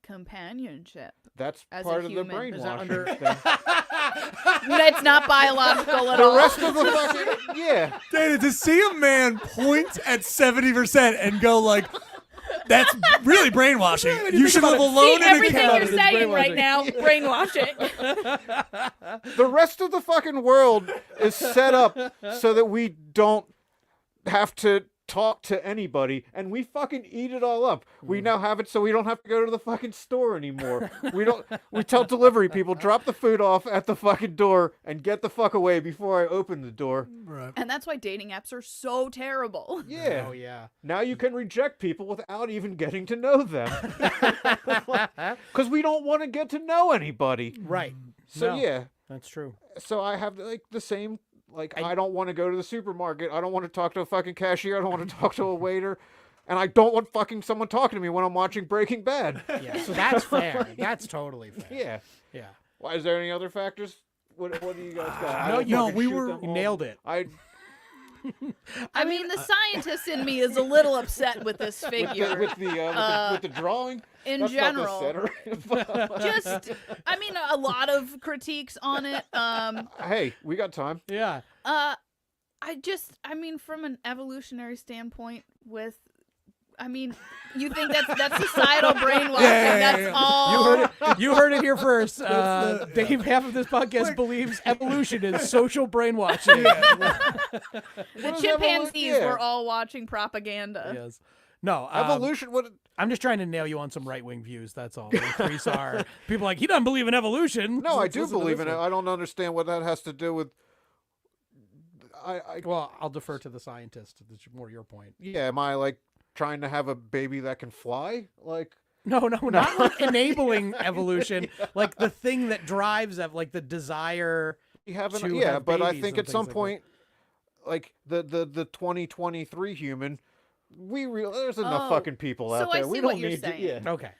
companionship. That's as a part of the human. brainwashing Is that under- thing. That's not biological at The all. rest of the fucking yeah. Dana, to see a man point at 70% and go like, that's really brainwashing. You should live alone See, in a everything cabin. you're saying right now, brainwashing. The rest of the fucking world is set up so that we don't have to talk to anybody, and we fucking eat it all up. We now have it so we don't have to go to the fucking store anymore. We tell delivery people, drop the food off at the fucking door and get the fuck away before I open the door. Right. And that's why dating apps are so terrible. Yeah. Oh yeah. Now you can reject people without even getting to know them. Because we don't want to get to know anybody. Right. So No. yeah. That's true. So I have like the same, like I don't want to go to the supermarket. I don't want to talk to a fucking cashier. I don't want to talk to a waiter. And I don't want fucking someone talking to me when I'm watching Breaking Bad. Yeah. So that's fair. That's totally fair. Yeah. Yeah. Why, is there any other factors? What do you guys got? I No, don't you- fucking we shoot were- them You all. nailed it. I mean, the scientist in me is a little upset with this figure. with the drawing. In That's general, not the center. just, I mean, a lot of critiques on it. Hey, we got time. Yeah. I mean, from an evolutionary standpoint, with I mean, you think that's societal brainwashing? Yeah. That's all. You heard it here first. Dave, half of this podcast believes evolution is social brainwashing. The is chimpanzees evolu- yeah. were all watching propaganda. Yes. No. Evolution. What? I'm just trying to nail you on some right-wing views. That's all. Increase our people are like, he doesn't believe in evolution. No, I Let's do listen to believe this in it. one. I don't understand what that has to do with. Well, I'll defer to the scientist. That's more your point. Yeah, am I like trying to have a baby that can fly? Like, No, not like enabling evolution. Like the thing that drives like the desire. you have an, To yeah, have but I babies think and at some things like that. point, like the 2023 human, there's enough Oh, fucking people out so I there. We see what don't you're need saying. to. Yeah. Okay.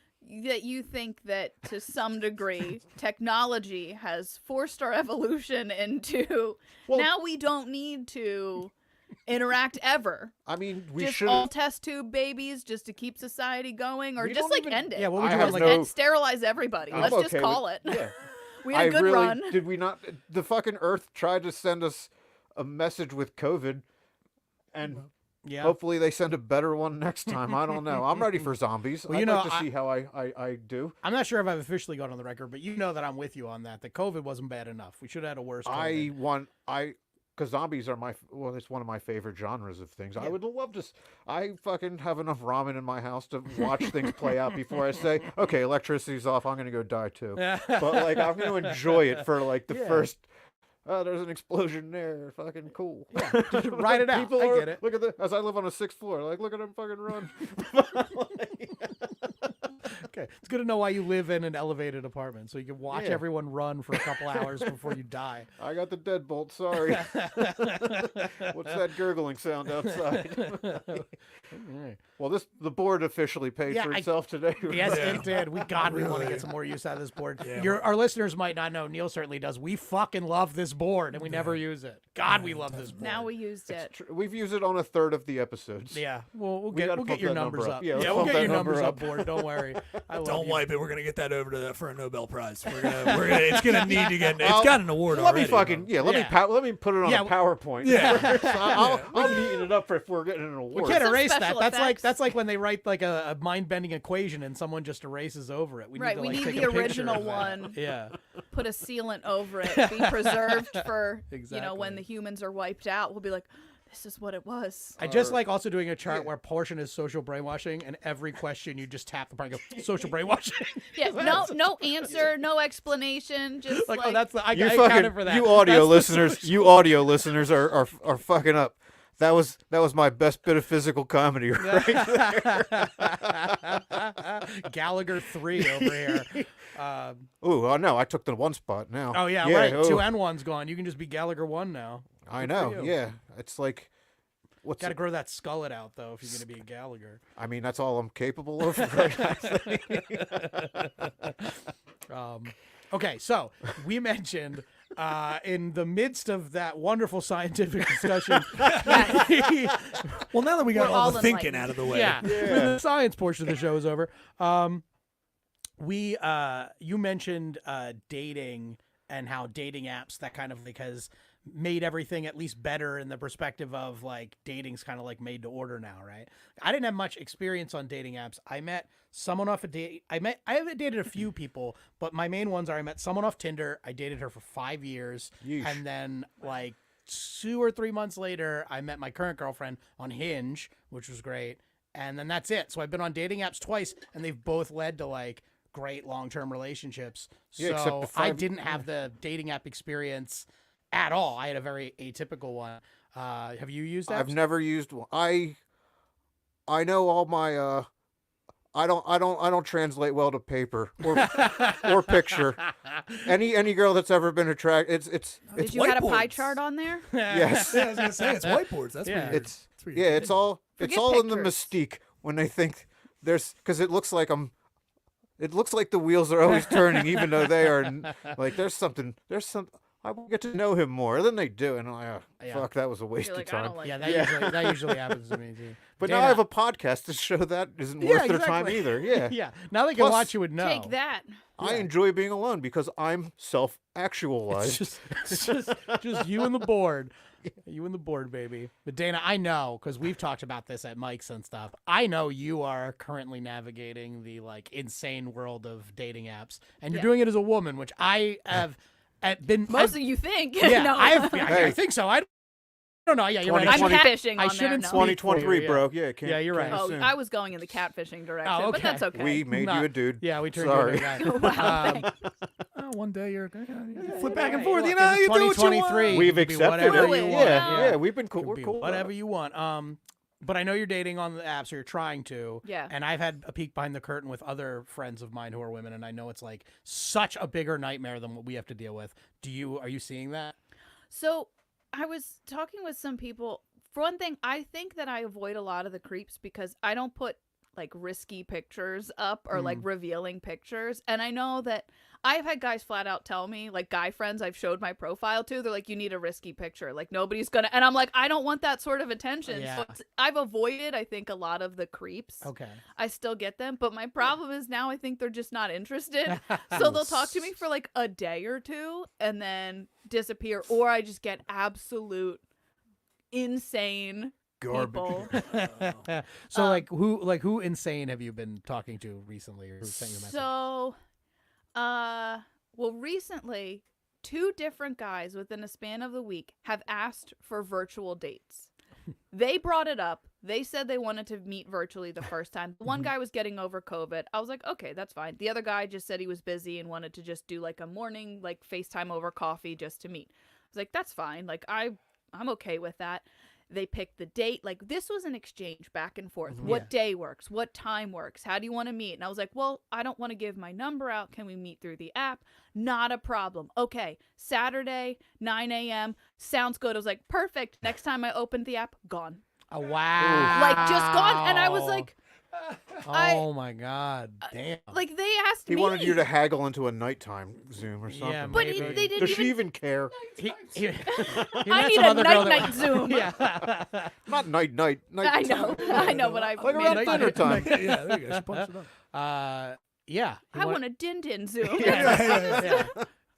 That you think that to some degree technology has forced our evolution into Well- now we don't need to interact ever. I mean, we Just should. all test tube babies just to keep society going, or We just don't like even- end it. Yeah, what would I you have want? no- And sterilize everybody. I'm Let's just okay call with- it. Yeah. We had a good really, run. Did we not? The fucking Earth tried to send us a message with COVID, and Yeah. hopefully they send a better one next time. I don't know. I'm ready for zombies. Well, you I'd know, like to see how I do. I'm not sure if I've officially gone on the record, but you know that I'm with you on that. That COVID wasn't bad enough. We should have had a worse COVID. Because zombies are it's one of my favorite genres of things. I would love to. I fucking have enough ramen in my house to watch things play out before I say, okay, electricity's off. I'm gonna go die too. But like, I'm gonna enjoy it for like the first. Oh, there's an explosion there. Fucking cool. Yeah, just ride it out. People I are- get it. Look at the as I live on a 6th floor. Like, look at them fucking run. Okay, it's good to know why you live in an elevated apartment, so you can watch Yeah. everyone run for a couple hours before you die. I got the deadbolt. Sorry. What's that gurgling sound outside? Well, the board officially paid Yeah, for itself today. Yes, Yeah. it did. We want to Really. get some more use out of this board. Yeah. Our listeners might not know. Neil certainly does. We fucking love this board, and we never use it. God, we love this board. Now we used it. We've used it on a third of the episodes. Yeah, we'll We gotta get pump your that number numbers up. up. Yeah, let's we'll pump get that your number numbers up, up. board. Don't worry. I love Don't you. wipe it. We're gonna get that over to for a Nobel Prize. We're gonna it's gonna need to get. It's got an award Let already. me fucking though. let me put it on Yeah, a PowerPoint. Yeah. I'm eating it up for if we're getting an award. We can't Some erase that. special That's effects. like when they write like a mind-bending equation and someone just erases over it. We Right, need to, we like, need take the a picture original of that. one. Yeah. Put a sealant over it. Be preserved for when Exactly. the humans are wiped out. We'll be like, this is what it was. I just like also doing a chart where portion is social brainwashing, and every question you just tap the part and go social brainwashing. Yeah, no answer, no explanation. Just like, like oh, that's the I You counted fucking for that. you audio That's the listeners, social- you audio listeners are fucking up. That was my best bit of physical comedy right there. Gallagher 3 over here. Ooh, oh no, I took the one spot now. Oh yeah, right. oh, 2 and 1's gone. You can just be Gallagher 1 now. I Good for know. you. Yeah, it's like, what's? Got to grow that skullet out though if you're going to be a Gallagher. I mean, that's all I'm capable of. Okay, so we mentioned in the midst of that wonderful scientific discussion, Well, now that we got We're all all the thinking enlightened. out of the way. yeah, the science portion of the show is over. You mentioned dating and how dating apps that kind of like has made everything at least better in the perspective of like dating's kind of like made to order now, right? I didn't have much experience on dating apps. I met someone off a date. I haven't dated a few people, but my main ones are I met someone off Tinder. I dated her for 5 years, Yeesh. and then like 2 or 3 months later, I met my current girlfriend on Hinge, which was great. And then that's it. So I've been on dating apps twice, and they've both led to like great long-term relationships. Yeah, except So the I 5 didn't have the dating app experience at all. I had a very atypical one. Have you used apps? I've never used one. I know all my I don't translate well to paper or picture. Any girl that's ever been attracted, it's Did you had a pie whiteboards. chart on there? yes. Yeah, I was gonna say it's whiteboards. That's Yeah. what you're, It's that's what you're yeah, it's all Forget in the pictures. mystique when they think there's because it looks like the wheels are always turning even though they are like there's some I will get to know him more. Then they do, and I'm like, Yeah. fuck, that was a waste You're of like, I time. don't like Yeah, that. that usually happens to me too. But Dana- now I have a podcast to show that isn't Yeah, worth their time exactly. either. Yeah. yeah. Now they can Plus, watch you and know. Take that. I enjoy being alone because I'm self-actualized. It's just you and the board. You and the board, baby. But Dana, I know, because we've talked about this at Mike's and stuff. I know you are currently navigating the like insane world of dating apps, and you're Yeah. doing it as a woman, which I have been. Most of you think. yeah, No. I Hey. think so. I don't know. Yeah, you're right. I'm 20. catfishing I on shouldn't there. speak No. 2023, Yeah. bro. Yeah, can't, Yeah, you're right. can't Oh, assume. I was going in the catfishing direction, Oh, but that's okay. okay. We made you a dude. Yeah, we turned Sorry. you into a guy. Wow, Um, thanks. One day you Yeah, flip back and hey, forth. look, You know, it's you do what you 2023. want. We've It can be accepted whatever it. you Yeah, want. Yeah, we've been cool. Could We're be cool. whatever you want. But I know you're dating on the apps, or you're trying to. Yeah. And I've had a peek behind the curtain with other friends of mine who are women, and I know it's like such a bigger nightmare than what we have to deal with. Are you seeing that? So I was talking with some people. For one thing, I think that I avoid a lot of the creeps because I don't put like risky pictures up or like revealing pictures. And I know that I've had guys flat out tell me, like guy friends I've showed my profile to, they're like, you need a risky picture. Like nobody's gonna, and I'm like, I don't want that sort of attention. Yeah. So I've avoided, I think, a lot of the creeps. Okay. I still get them, but my problem is now I think they're just not interested. So they'll talk to me for like a day or two and then disappear, or I just get absolute insane Garbage. people. So who insane have you been talking to recently, or who sent you a message? So, well, recently, 2 different guys within a span of the week have asked for virtual dates. They brought it up. They said they wanted to meet virtually the first time. One guy was getting over COVID. I was like, okay, that's fine. The other guy just said he was busy and wanted to just do like a morning, like FaceTime over coffee just to meet. I was like, that's fine. Like I'm okay with that. They picked the date. Like this was an exchange back and forth. What day works? What time works? How do you want to meet? And I was like, well, I don't want to give my number out. Can we meet through the app? Not a problem. Okay. Saturday, 9 a.m. Sounds good. I was like, perfect. Next time I opened the app, gone. Oh, wow. Like just gone. And I was like, oh my God. Damn. like they asked He me. wanted you to haggle into a nighttime Zoom or something. Yeah, But maybe. they didn't Does she even. even care? He I met need some a other girl night Zoom. Yeah. Not night. I know. I know, but I've Like made around it dinner funny. time. Yeah, there you go. She punched it up. Yeah. I want a din Zoom. Yeah.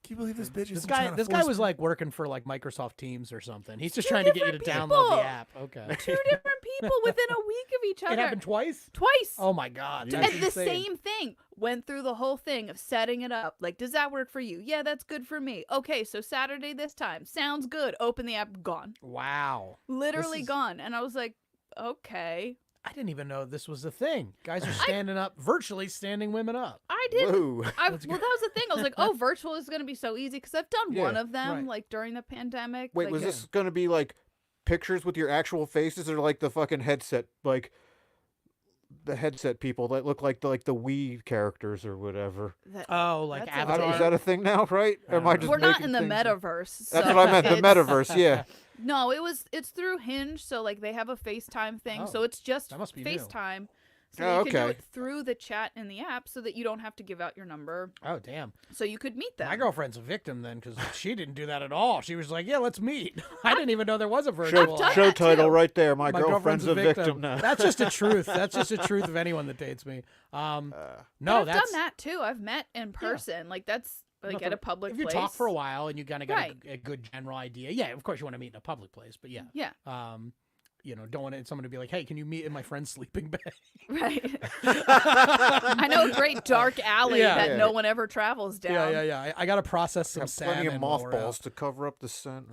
Can you believe this bitch is This guy was like working for like Microsoft Teams or something. He's just trying to get you to different download the people. app. Okay. 2 different people within a week of each other. It happened twice? Twice. Oh my God. And That's the insane. same thing. Went through the whole thing of setting it up. Like, does that work for you? Yeah, that's good for me. Okay, so Saturday this time. Sounds good. Open the app. Gone. Wow. Literally is- gone. And I was like, okay. I didn't even know this was a thing. Guys are standing up, virtually standing women up. I didn't. Whoa. Well, that was the thing. I was like, oh, virtual is going to be so easy because I've done Yeah, one of them right. like during the pandemic. Wait, like, was this going to be like pictures with your actual faces, or like the fucking headset, like the headset people that look like the Wii characters or whatever? that- Oh, like That's a- Avatar. Is that a thing now, right? Or am I just We're not making in the things up? metaverse. That's so what I meant. The it's- metaverse, yeah. No, it's through Hinge, so like they have a FaceTime thing, Oh, so it's just that must be new. FaceTime. So Oh, you can do okay. it through the chat in the app, so that you don't have to give out your number, Oh, damn. so you could meet them. My girlfriend's a victim then, because she didn't do that at all. She was like, yeah, let's meet. I didn't even know there was a virtual. done Show that title too. right there. My girlfriend's a victim now. That's just a truth. That's just a truth of anyone that dates me. No, But I've that's done that too. I've met in person. Like that's like nothing- at a public If you place. talk for a while and you kind of got Right. a good general idea, yeah, of course you want to meet in a public place, but yeah. Yeah. Don't want someone to be like, hey, can you meet in my friend's sleeping bag? Right. I know a great dark alley Yeah. that Yeah. no one ever travels down. Yeah. I got to process some Have plenty of salmon while we're mothballs to cover up the scent.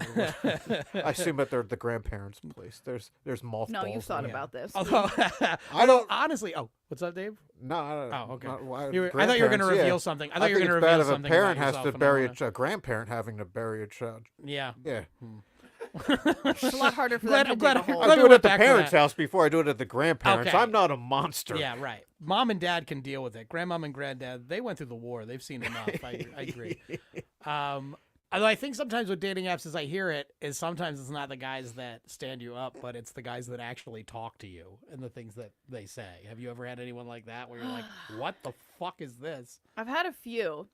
I assume that they're at the grandparents' place. There's mothballs. No, you've thought Yeah. about this. Although, I don't. honestly, what's up, Dave? No, I don't. Oh, okay. not- why- I thought you were going to grandparents, yeah. reveal something. I thought I you were think going it's to bad reveal if a something. parent about has yourself, to and I bury wanna- a grandparent having to bury a child. Yeah. Yeah. It's a lot harder for Glad- them to I'm glad- dig a hole. I'm I glad do we it went at the back to parents' that. house before I do it at the grandparents. Okay. I'm not a monster. Yeah, right. Mom and dad can deal with it. Grandmom and granddad, they went through the war. They've seen enough. I agree. Although I think sometimes with dating apps, as I hear it, is sometimes it's not the guys that stand you up, but it's the guys that actually talk to you and the things that they say. Have you ever had anyone like that where you're like, what the fuck is this? I've had a few.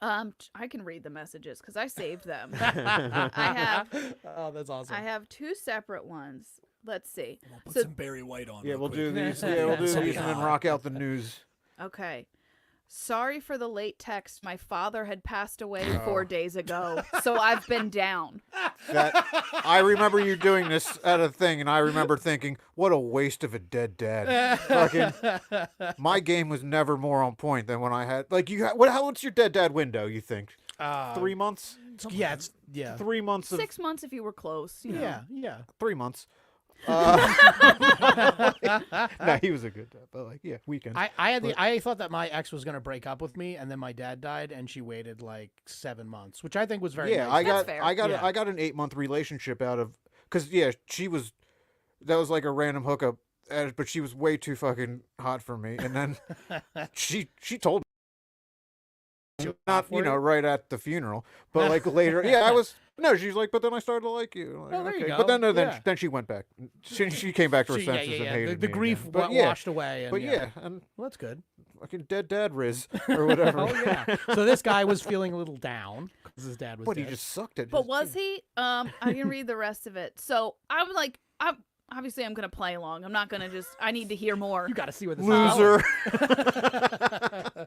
I can read the messages because I saved them. I have. Oh, that's awesome. I have 2 separate ones. Let's see. We'll put So- some Barry White on. Yeah, real we'll quick. do these. Yeah, we'll do these and then rock out the news. Okay. Sorry for the late text. My father had passed away 4 days ago, so I've been down. I remember you doing this at a thing, and I remember thinking, what a waste of a dead dad. Fucking, my game was never more on point than when I had, like, what's your dead dad window, you think? 3 months? Yeah, 3 months of, 6 months if you were close. You know. yeah. 3 months. No, he was a good dad, but like, yeah, weekends. I thought that my ex was gonna break up with me, and then my dad died, and she waited like 7 months, which I think was very Yeah, nice. That's fair. I got Yeah. an 8-month relationship out of, because that was like a random hookup, but she was way too fucking hot for me, and then she told me, not right at the funeral, but like later, she's like, but then I started to like you. Like, Oh, there you okay. go. But then Yeah. then she went back. She came back to her senses and hated The me grief again. But washed away. And, But yeah, and well, that's good. fucking dead dad Riz or whatever. Oh yeah. So this guy was feeling a little down because his dad was But dead. he just sucked at. But his- was he? I can read the rest of it. So I'm like, obviously I'm gonna play along. I'm not gonna just. I need to hear more. You got to see where this is going. loser?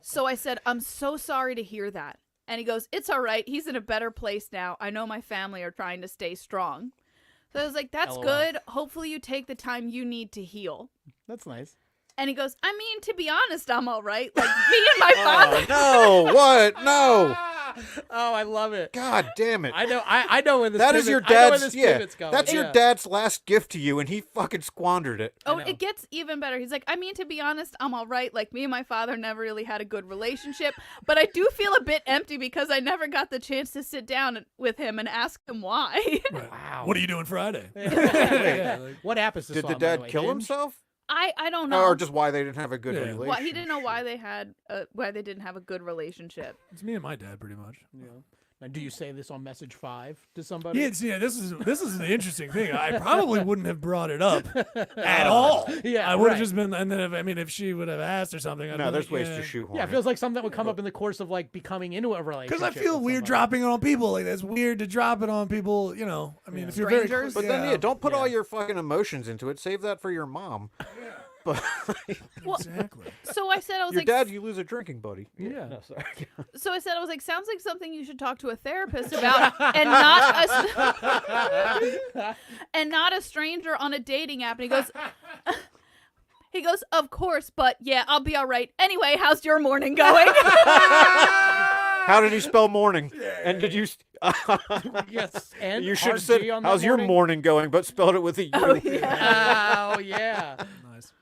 So I said, I'm so sorry to hear that. And he goes, it's all right. He's in a better place now. I know my family are trying to stay strong. So I was like, that's LOL. good. Hopefully you take the time you need to heal. That's nice. And he goes, I mean, to be honest, I'm all right. Like, me and my father. No, what? No. Oh, I love it. God damn it. I know. I know where this. That is pivot- your I know where dad's. this Yeah, pivot's going. that's your Yeah. dad's last gift to you, and he fucking squandered it. Oh, know. it gets even better. He's like, I mean, to be honest, I'm all right. Like, me and my father never really had a good relationship, but I do feel a bit empty because I never got the chance to sit down with him and ask him why. Right. Wow. What are you doing Friday? What happens to Did Saul, the by dad way? kill Binge? himself? I don't know. Or just why they didn't have a good Yeah. relationship? Well, he didn't know why they didn't have a good relationship. It's me and my dad, pretty much. Yeah. Now, do you say this on message 5 to somebody? Yeah, this is the interesting thing. I probably wouldn't have brought it up at all. Yeah, I would have right. just been, and then if she would have asked or something, I'd No, be there's like, ways yeah. to shoot. Yeah, it feels like something that would come up in the course of like becoming into a relationship. Because I feel with weird somebody. dropping it on people. Like that's weird to drop it on people. You know, I mean, if you're very Strangers? close, But then, don't put Yeah. all your fucking emotions into it. Save that for your mom. But Well, exactly. so I said, I was your like, dad, you lose a drinking buddy. Yeah. No, sorry. so I said, I was like, sounds like something you should talk to a therapist about, and not a stranger on a dating app. And he goes, of course, but yeah, I'll be all right. Anyway, how's your morning going? How did he spell morning? And did you? Yes, and You should have RG said, on that "How's your morning going?" But spelled it with a U. Oh, yeah. Oh yeah, Nice.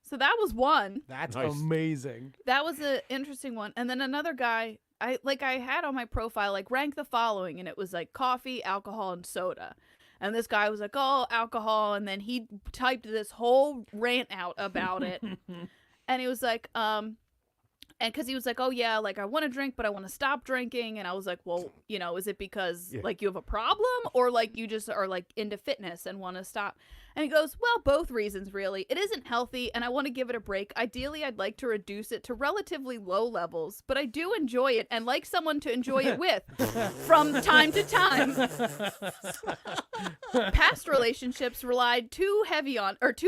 So that was one. that's Nice. amazing. That was an interesting one. And then another guy, I had on my profile, like, rank the following, and it was like coffee, alcohol, and soda. And this guy was like, oh, alcohol, and then he typed this whole rant out about it. And he was like, and because he was like, oh yeah, like I want to drink, but I want to stop drinking. And I was like, well, is it because like you have a problem, or like you just are like into fitness and want to stop? And he goes, well, both reasons really. It isn't healthy and I want to give it a break. Ideally, I'd like to reduce it to relatively low levels, but I do enjoy it and like someone to enjoy it with from time to time. Past relationships relied too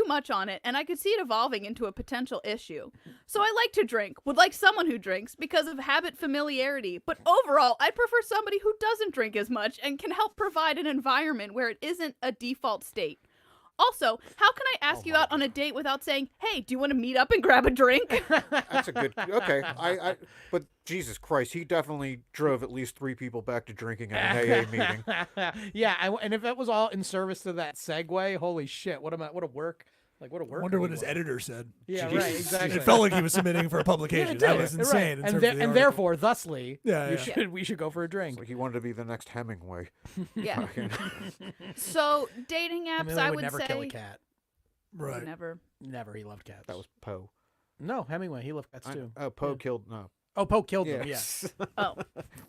much on it, and I could see it evolving into a potential issue. So I like to drink, would like someone who drinks because of habit familiarity, but overall, I'd prefer somebody who doesn't drink as much and can help provide an environment where it isn't a default state. Also, how can I ask you out on a date without saying, hey, do you want to meet up and grab a drink? That's a good. Okay, but Jesus Christ, he definitely drove at least 3 people back to drinking at an AA meeting. Yeah, and if it was all in service to that segue, holy shit, what a work. Like what a I work. wonder what he his was. editor said. Yeah, Jesus. right, exactly. It felt like he was submitting for a Yeah, publication. it That did. was Right. insane. in terms of the And article. therefore, thusly, yeah. we should go for a drink. It's like he wanted to be the next Hemingway. Yeah. Fucking- So, dating apps, Hemingway I would would never say... kill a cat. Right. Never. Never. He loved cats. that was Poe. No, Hemingway. He loved cats too. Oh, Poe Yeah. killed. No. Oh, Poe killed them. Yeah. Yes. Oh.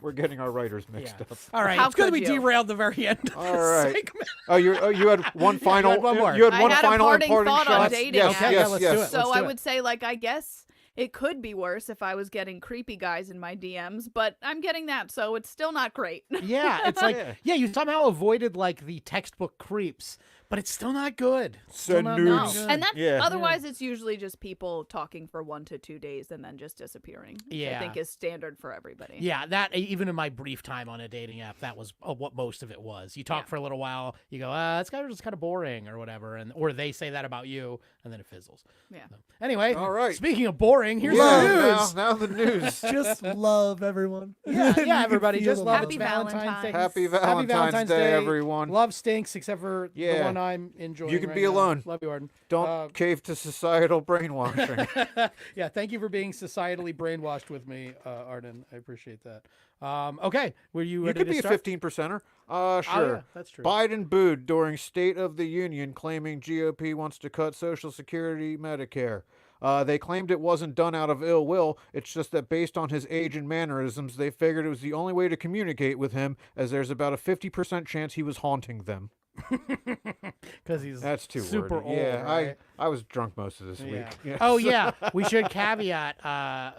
We're getting our writers mixed Yeah. up. All right. How it's good could we you? derailed the very end of All this right. segment. Oh, you had one final. had one more. You had I one had a final parting and parting thought on shot. dating Yes, apps. Yeah, yes, let's yes. do it. So Let's do I it. would say, like, I guess It could be worse if I was getting creepy guys in my DMs, but I'm getting that, so it's still not great. Yeah, it's like, yeah, you somehow avoided like the textbook creeps, but it's still not good. Still Send not nudes. good. And that's Yeah. otherwise it's usually just people talking for 1 to 2 days and then just disappearing. Which Yeah. I think is standard for everybody. Yeah, that even in my brief time on a dating app, that was what most of it was. You talk Yeah. for a little while, you go, "It's kind of just kind of boring" or whatever, and or they say that about you, and then it fizzles. Yeah. So, anyway, All right. Speaking of boring, here's Yeah, the news. now the news. Just love everyone. Yeah, You yeah, can everybody, feel just the love Happy it's Valentine's Day. Valentine's. Happy Valentine's Day, everyone. Love stinks, except for the Yeah. one I'm enjoying. You can right be now. alone. Love you, Arden. Don't cave to societal brainwashing. Yeah, thank you for being societally brainwashed with me, Arden. I appreciate that. Okay, were you You ready could to be a start? 15%er. Oh, Sure. yeah, that's true. Biden booed during State of the Union, claiming GOP wants to cut Social Security, Medicare. They claimed it wasn't done out of ill will. It's just that based on his age and mannerisms, they figured it was the only way to communicate with him, as there's about a 50% chance he was haunting them. Because he's That's too super wordy. old. Yeah, right? I was drunk most of this Yeah. week. Yeah. Oh yeah, we should caveat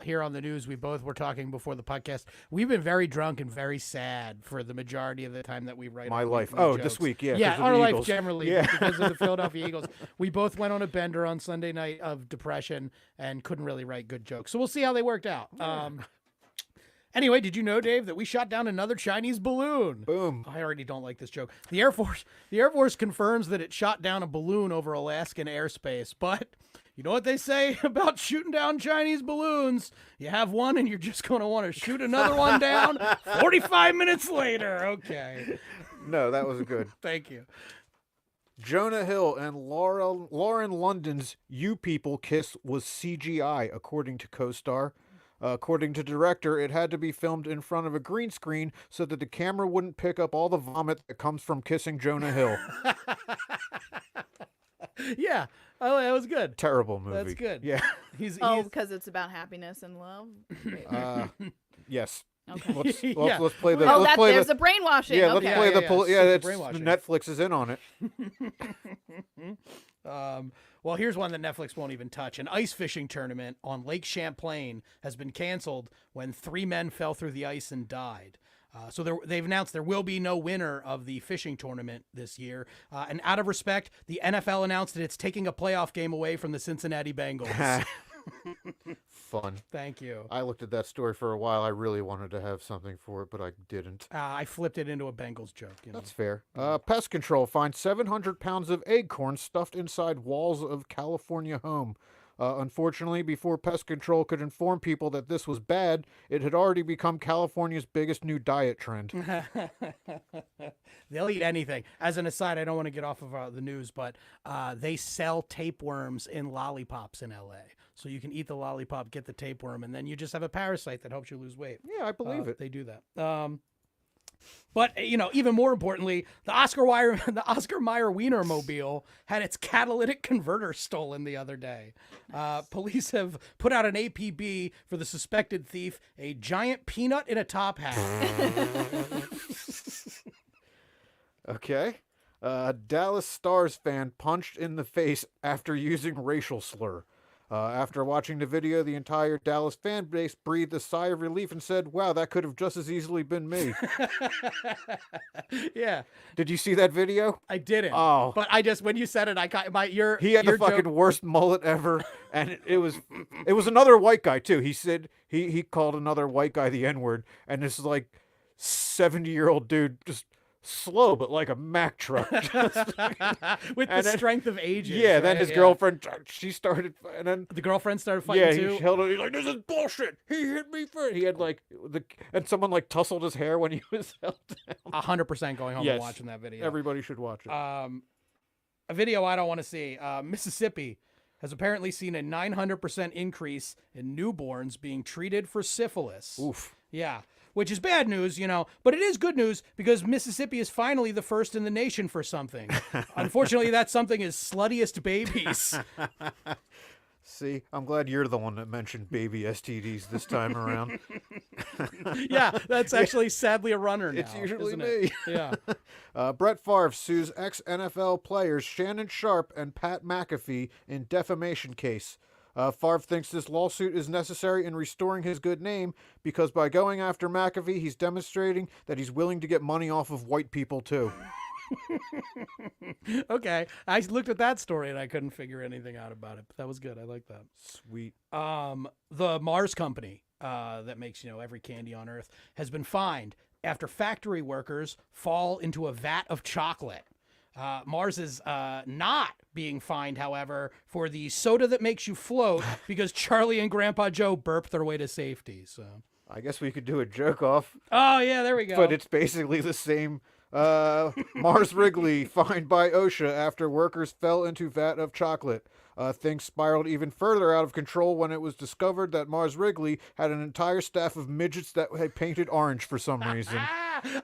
here on the news. We both were talking before the podcast. We've been very drunk and very sad for the majority of the time that we write. My our life. weekly Oh, jokes. this week, yeah. Yeah, 'cause of our the life Eagles. generally Yeah. because of the Philadelphia Eagles. We both went on a bender on Sunday night of depression and couldn't really write good jokes. So we'll see how they worked out. Anyway, did you know, Dave, that we shot down another Chinese balloon? Boom. I already don't like this joke. The Air Force confirms that it shot down a balloon over Alaskan airspace, but you know what they say about shooting down Chinese balloons? You have one and you're just going to want to shoot another one down 45 minutes later. Okay. No, that was good. Thank you. Jonah Hill and Lauren London's "You People" kiss was CGI, according to co-star. According to director, it had to be filmed in front of a green screen so that the camera wouldn't pick up all the vomit that comes from kissing Jonah Hill. Yeah. Oh, that was good. Terrible movie. That's good. Yeah. He's because it's about happiness and love. Wait, Yes. okay. Let's Yeah. play the. Oh, let's play there's the. a brainwashing. Yeah, okay. let's play the. Yeah, Yeah, super it's brainwashing. Netflix is in on it. Well, here's one that Netflix won't even touch. An ice fishing tournament on Lake Champlain has been canceled when 3 men fell through the ice and died. So they've announced there will be no winner of the fishing tournament this year. And out of respect, the NFL announced that it's taking a playoff game away from the Cincinnati Bengals. Fun. Thank you. I looked at that story for a while. I really wanted to have something for it, but I didn't. I flipped it into a Bengals joke. You know? That's fair. Pest control finds 700 pounds of acorn stuffed inside walls of California home. Unfortunately, before pest control could inform people that this was bad, it had already become California's biggest new diet trend. They'll eat anything. As an aside, I don't want to get off of the news, but they sell tapeworms in lollipops in LA. So you can eat the lollipop, get the tapeworm, and then you just have a parasite that helps you lose weight. Yeah, I believe it. They do that. But even more importantly, the Oscar Mayer Wienermobile had its catalytic converter stolen the other day. Police have put out an APB for the suspected thief, a giant peanut in a top hat. Okay. Dallas Stars fan punched in the face after using racial slur. After watching the video, the entire Dallas fan base breathed a sigh of relief and said, "Wow, that could have just as easily been me." Yeah, Did you see that video? I didn't. Oh. But I just, when you said it, I got He had the fucking worst mullet ever, and it was another white guy too. He said he called another white guy the N-word, and this is like 70-year-old dude just slow but like a Mack truck. with the and then- strength of ages. Yeah, then right? his Yeah. girlfriend, she started, and then The girlfriend started fighting yeah, too. he held it. He's like, "This is bullshit. He hit me first." He had like and someone like tussled his hair when he was held down. 100% going home Yes. and watching that video. Everybody should watch it. A video I don't want to see. Mississippi has apparently seen a 900% increase in newborns being treated for syphilis. Oof. Yeah, which is bad news, but it is good news because Mississippi is finally the first in the nation for something. Unfortunately, that something is sluttiest babies. See, I'm glad you're the one that mentioned baby STDs this time around. Yeah, that's actually sadly a runner now. It's usually isn't it? me. Yeah. Brett Favre sues ex-NFL players Shannon Sharp and Pat McAfee in defamation case. Favre thinks this lawsuit is necessary in restoring his good name because by going after McAfee, he's demonstrating that he's willing to get money off of white people too. Okay, I looked at that story and I couldn't figure anything out about it. But that was good. I like that. Sweet. The Mars company that makes every candy on Earth has been fined after factory workers fall into a vat of chocolate. Mars is not being fined, however, for the soda that makes you float because Charlie and Grandpa Joe burped their way to safety. So I guess we could do a joke off, oh yeah, there we go. but it's basically the same. Mars Wrigley fined by OSHA after workers fell into vat of chocolate. Things spiraled even further out of control when it was discovered that Mars Wrigley had an entire staff of midgets that had painted orange for some reason.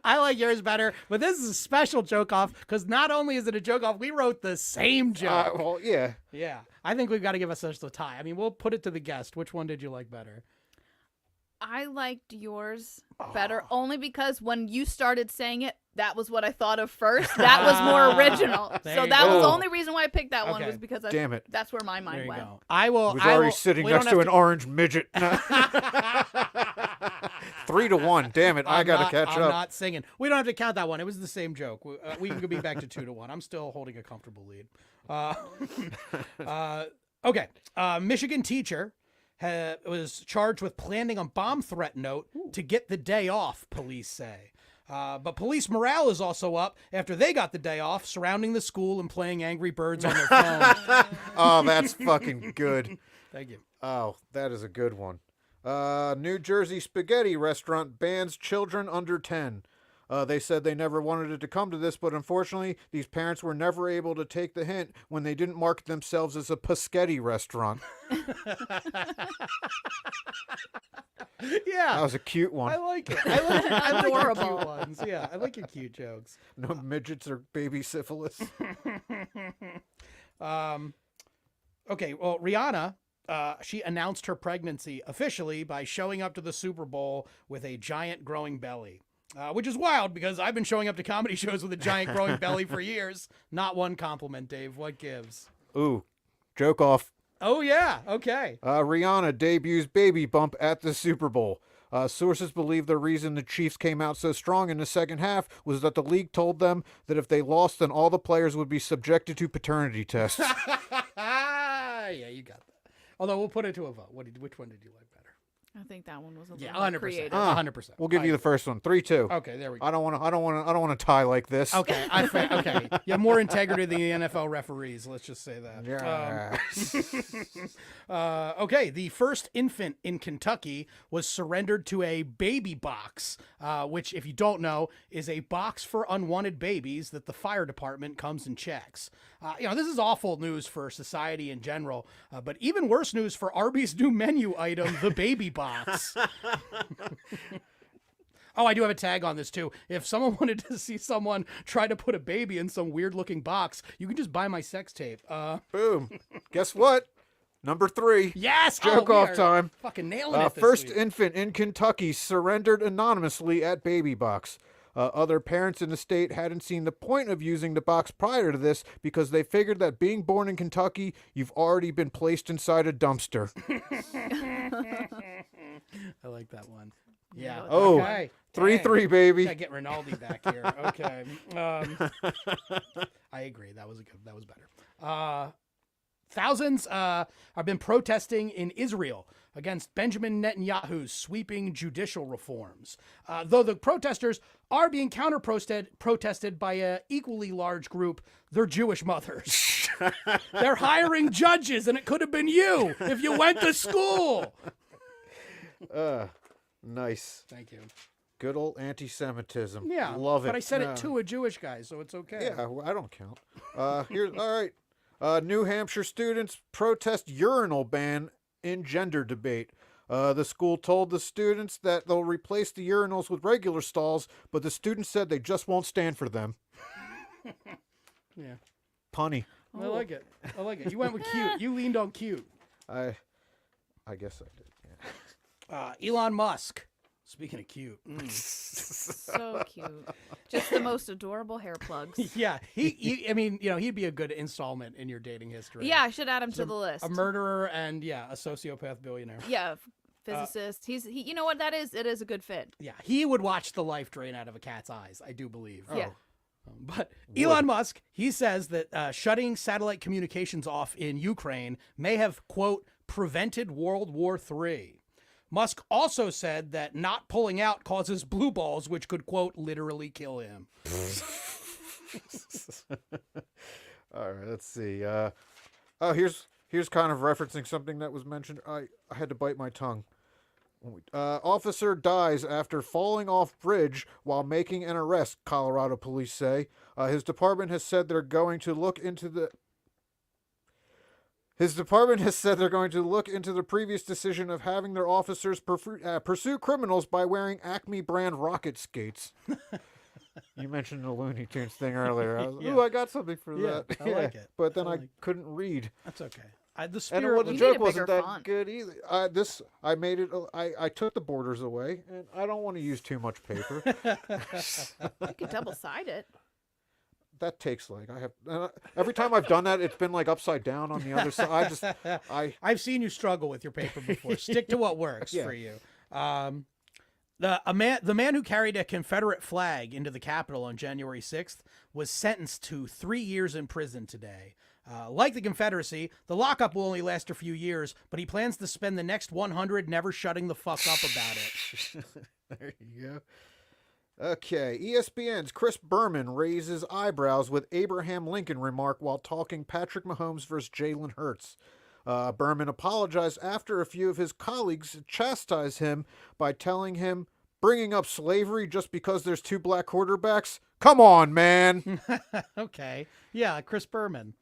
I like yours better, but this is a special joke off because not only is it a joke off, we wrote the same joke. Well, yeah. Yeah, I think we've got to give us a tie. I mean, we'll put it to the guest. Which one did you like better? I liked yours better only because when you started saying it, that was what I thought of first. That was more original. There So you that go. was the only reason why I picked that one Okay. was because Damn it. that's where my mind There you went. go. I will. He was I already will- sitting we don't next to have an orange midget. 3-1. Damn it. I I'm got to not- catch I'm up. not singing. We don't have to count that one. It was the same joke. We can be back to 2-1. I'm still holding a comfortable lead. Okay. Michigan teacher was charged with planning a bomb threat note to get the day off, police say. But police morale is also up after they got the day off, surrounding the school and playing Angry Birds on their phone. Oh, that's fucking good. Thank you. Oh, that is a good one. New Jersey spaghetti restaurant bans children under 10. They said they never wanted it to come to this, but unfortunately, these parents were never able to take the hint when they didn't market themselves as a Paschetti restaurant. Yeah. That was a cute I one. like it. I like your Adorable. cute ones. Yeah, I like your cute jokes. No midgets or baby syphilis. Okay, well, Rihanna, she announced her pregnancy officially by showing up to the Super Bowl with a giant growing belly. Which is wild because I've been showing up to comedy shows with a giant growing belly for years. Not one compliment, Dave. What gives? Ooh, joke off. Oh, yeah. Okay. Rihanna debuts baby bump at the Super Bowl. Sources believe the reason the Chiefs came out so strong in the second half was that the league told them that if they lost, then all the players would be subjected to paternity tests. Yeah, you got that. Although we'll put it to a vote. Which one did you like better? I think that one was a Yeah, little more 100%. creative. 100%. We'll give you the first one. 3-2. Okay, there we go. I don't want to tie like this. Okay, okay. You have more integrity than the NFL referees. Let's just say that. Yeah. Okay, the first infant in Kentucky was surrendered to a baby box, which, if you don't know, is a box for unwanted babies that the fire department comes and checks. This is awful news for society in general, but even worse news for Arby's new menu item, the baby box. Oh, I do have a tag on this too. If someone wanted to see someone try to put a baby in some weird looking box, you can just buy my sex tape. Boom. Guess what? Number 3. Yes! Joke we off are time. Fucking nailing it this First week. infant in Kentucky surrendered anonymously at baby box. Other parents in the state hadn't seen the point of using the box prior to this because they figured that being born in Kentucky, you've already been placed inside a dumpster. I like that one. Yeah. Oh, Okay. 3-3, baby. Gotta get Rinaldi back here. Okay. I agree. That was better. Thousands have been protesting in Israel against Benjamin Netanyahu's sweeping judicial reforms. Though the protesters are being protested by an equally large group, they're Jewish mothers. They're hiring judges, and it could have been you if you went to school. Nice. Thank you. Good old anti-Semitism. Yeah, Love it. but I said No. it to a Jewish guy, so it's okay. Yeah, I don't count. All right. New Hampshire students protest urinal ban in gender debate. The school told the students that they'll replace the urinals with regular stalls, but the students said they just won't stand for them. Yeah. Punny. I like it. You went with cute. You leaned on cute. I guess I did. Yeah. Elon Musk Speaking of cute. So cute. Just the most adorable hair plugs. Yeah. I mean, he'd be a good installment in your dating history. Yeah, I should add him to the list. A murderer and, a sociopath billionaire. Yeah, physicist. He you know what that is? It is a good fit. Yeah, he would watch the life drain out of a cat's eyes, I do believe. Yeah. But Elon Musk, he says that shutting satellite communications off in Ukraine may have, quote, prevented World War III. Musk also said that not pulling out causes blue balls, which could, quote, literally kill him. All right, let's see. Here's kind of referencing something that was mentioned. I had to bite my tongue. Officer dies after falling off bridge while making an arrest, Colorado police say. His department has said they're going to look into the previous decision of having their officers pursue criminals by wearing Acme brand rocket skates. You mentioned the Looney Tunes thing earlier. I was, Yeah. Ooh, I got something for Yeah, that. I like it. But then I I like- couldn't read. That's okay. The And spirit the You joke need a wasn't bigger that font. good either. I made it. I took the borders away, and I don't want to use too much paper. You could double side it. That takes every time I've done that, it's been like upside down on the other side. I've seen you struggle with your paper before. Stick to what works Yeah. for you. The man who carried a Confederate flag into the Capitol on January 6th was sentenced to 3 years in prison today. Like the Confederacy, the lockup will only last a few years, but he plans to spend the next 100 never shutting the fuck up about it. There you go. Okay, ESPN's Chris Berman raises eyebrows with Abraham Lincoln remark while talking Patrick Mahomes versus Jalen Hurts. Berman apologized after a few of his colleagues chastised him by telling him, bringing up slavery just because there's two black quarterbacks? Come on, man. Okay. Yeah, Chris Berman.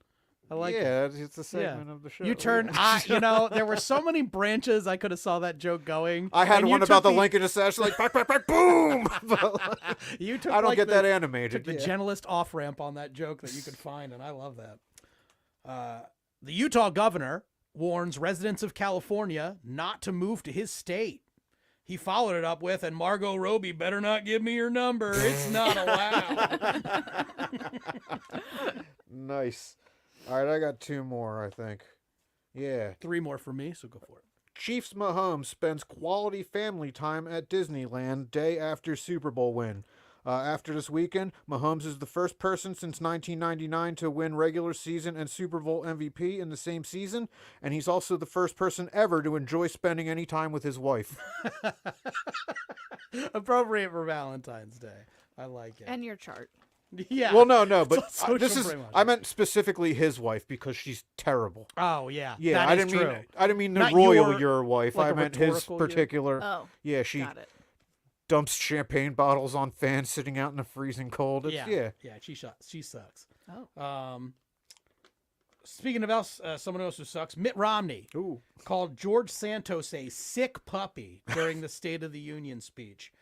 I like it. Yeah, it's a segment of the show. You turned, there were so many branches I could have saw that joke going. I had and you one took about the Lincoln assassin, like, back, boom! You took I don't like get the- that animated. Took the yeah. gentlest off ramp on that joke that you could find, and I love that. The Utah governor warns residents of California not to move to his state. He followed it up with, and Margot Robbie better not give me your number. It's not allowed. Nice. All right, I got two more, I think. Yeah. 3 more for me, so go for it. Chiefs Mahomes spends quality family time at Disneyland day after Super Bowl win. After this weekend, Mahomes is the first person since 1999 to win regular season and Super Bowl MVP in the same season, and he's also the first person ever to enjoy spending any time with his wife. Appropriate for Valentine's Day. I like it. And your chart. Yeah. Well, no, but Social this is brainwashing. I meant specifically his wife because she's terrible. Oh, yeah. Yeah, that I is didn't true. mean the Not royal your- your wife. like I a meant his rhetorical you? particular. Oh, Yeah, she got it. dumps champagne bottles on fans sitting out in the freezing cold. It's, Yeah. She sucks. Oh. Speaking of someone else who sucks, Mitt Romney Ooh. called George Santos a sick puppy during the State of the Union speech.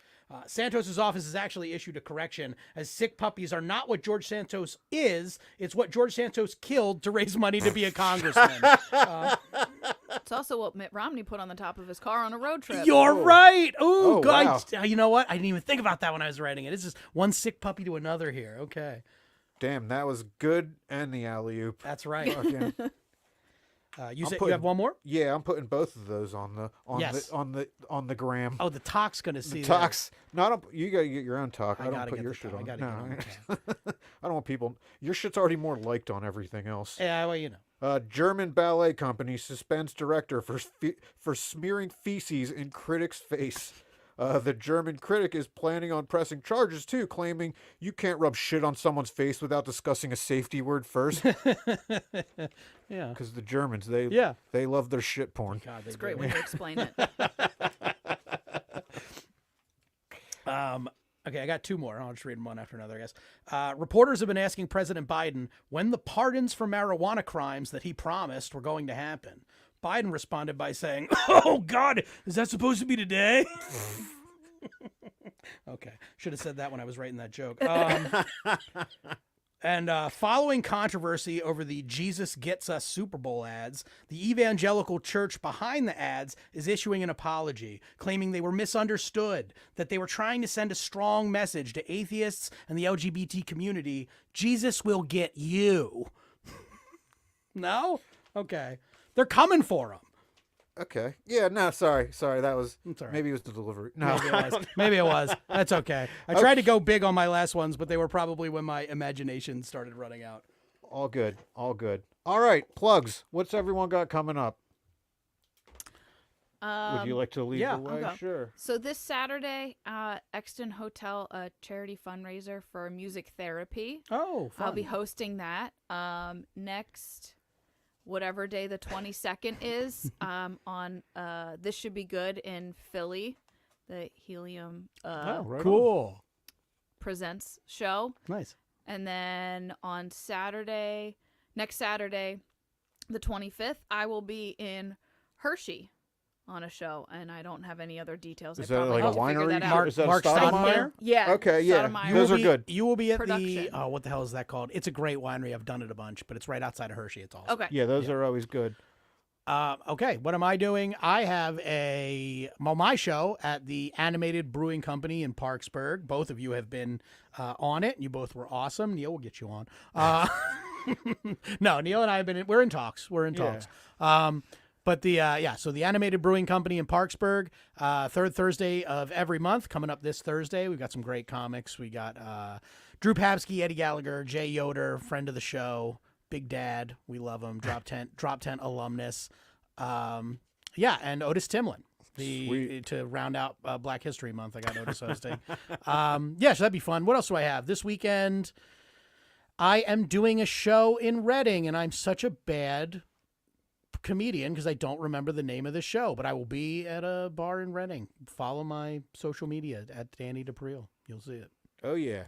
Santos's office has actually issued a correction, as sick puppies are not what George Santos is. It's what George Santos killed to raise money to be a congressman. It's also what Mitt Romney put on the top of his car on a road trip. You're right. Ooh, Oh, God. wow. You know what? I didn't even think about that when I was writing it. It's just one sick puppy to another here. Okay. Damn, that was good and the alley-oop. That's right. Fucking- You I'm said you putting- have one more? yeah, I'm putting both of those on Yes. the gram. Oh, the talk's going to see The that. talks. No, I don't, you gotta get your own talk. I, don't gotta put get your the shit talk. on. I gotta No, get my own I don't want people. Your shit's already more liked on everything else. Yeah, well, you know. German ballet company suspends director for smearing feces in critic's face. The German critic is planning on pressing charges too, claiming you can't rub shit on someone's face without discussing a safety word first. Yeah. Because the Germans, Yeah. they love their shit porn. God, It's a great way to explain it. Okay, I got 2 more. I'll just read them one after another, I guess. Reporters have been asking President Biden when the pardons for marijuana crimes that he promised were going to happen. Biden responded by saying, "Oh, God, is that supposed to be today?" Okay, should have said that when I was writing that joke. And following controversy over the Jesus Gets Us Super Bowl ads, the evangelical church behind the ads is issuing an apology, claiming they were misunderstood, that they were trying to send a strong message to atheists and the LGBT community. Jesus will get you. No? Okay. They're coming for him. Okay. Yeah, no, sorry. That was, It's all right. maybe it was the delivery. No. Maybe it was. That's okay. I tried to go big on my last ones, but they were probably when my imagination started running out. All good. All right, plugs. What's everyone got coming up? Would you like to lead yeah, the way? I'll go. Sure. So this Saturday, Exton Hotel, a charity fundraiser for music therapy. Oh, fun. I'll be hosting that next, whatever day the 22nd is, on This Should Be Good in Philly, the Helium Oh, right on. Cool. Presents show. Nice. And then on Saturday, next Saturday, the 25th, I will be in Hershey on a show, and I don't have any other details. Is I that probably like a have to figure winery? that out. Is that Mark a Stoudemire? Steinmeier? Yeah. Okay, yeah. Stoudemire. Those are good. You will be at Production. the, what the hell is that called? It's a great winery. I've done it a bunch, but it's right outside of Hershey. It's awesome. Okay. Yeah, those are always good. Okay, what am I doing? I have my show at the Animated Brewing Company in Parksburg. Both of you have been on it. You both were awesome. Neil will get you on. No, Neil and I have been. We're in talks. But so the Animated Brewing Company in Parksburg, third Thursday of every month, coming up this Thursday. We've got some great comics. We got Drew Papsky, Eddie Gallagher, Jay Yoder, friend of the show, Big Dad. We love him. Drop Tent alumnus. And Otis Timlin. To round out Black History Month, I got Otis hosting. So that'd be fun. What else do I have? This weekend, I am doing a show in Reading, and I'm such a bad comedian because I don't remember the name of the show, but I will be at a bar in Reading. Follow my social media at Danny D'Aprile. You'll see it. Oh, yeah.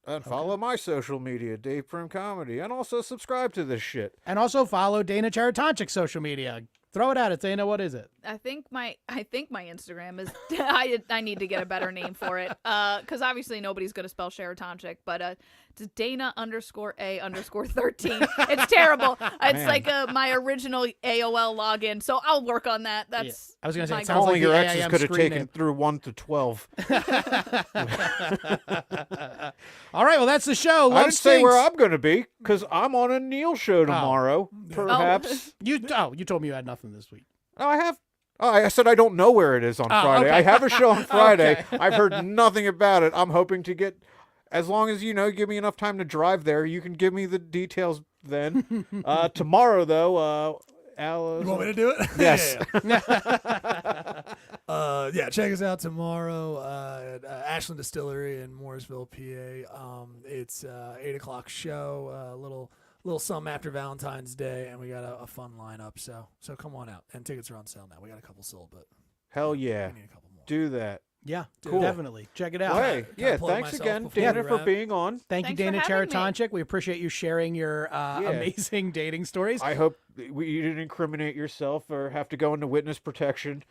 And follow my social media, Dave Prim Comedy, and also subscribe to this shit. And also follow Dana Charitonchick social media. Throw it at it, Dana. What is it? I think my Instagram is I need to get a better name for it because obviously nobody's gonna spell Charitonchick, but it's Dana_A_13. It's terrible. It's like my original AOL login, so I'll work on that. That's I was gonna say my it sounds goal. Only like your the exes AIM could have screen taken name. through 1 to 12. All right, well that's the show. I Love didn't say where Stinks. I'm going to be because I'm on a Neil show tomorrow, perhaps. You told me you had nothing this week. Oh, I have. Oh, I said I don't know where it is on Friday. okay. I have a show on Friday. Okay. I've heard nothing about it. I'm hoping to get, as long as, give me enough time to drive there, you can give me the details then. Tomorrow, though, Alice. You want me to do it? Yes. Check us out tomorrow at Ashland Distillery in Mooresville, PA. It's 8 o'clock show. Little something after Valentine's Day, and we got a fun lineup. So come on out, and tickets are on sale now. We got a couple sold, but Hell yeah. we need a couple more. Do that. Yeah, Cool. Definitely. Check it out. Well, hey, Can I yeah, plug thanks myself again, before Dana, we for wrap? being on. Thank you, Thanks for Dana having me. Charitonchick. We appreciate you sharing your amazing dating stories. I hope you didn't incriminate yourself or have to go into witness protection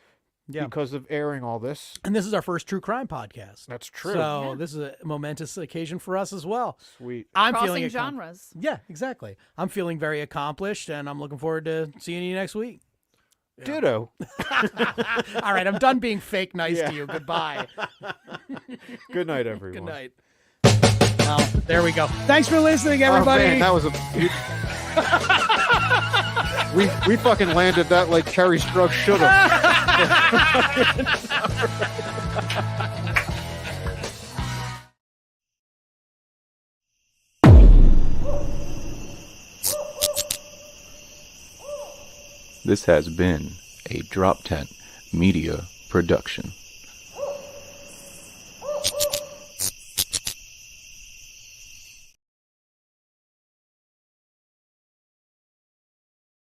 because of airing all this. And this is our first true crime podcast. That's true. So this is a momentous occasion for us as well. Sweet. I'm Crossing feeling genres. Yeah, exactly. I'm feeling very accomplished, and I'm looking forward to seeing you next week. Ditto. All right, I'm done being fake nice Yeah. to you. Goodbye. Good night, everyone. Good night. Well, there we go. Thanks for listening, everybody. Oh, man, that was a... we fucking landed that like Kerry Strug should have. This has been a Drop Tent Media production.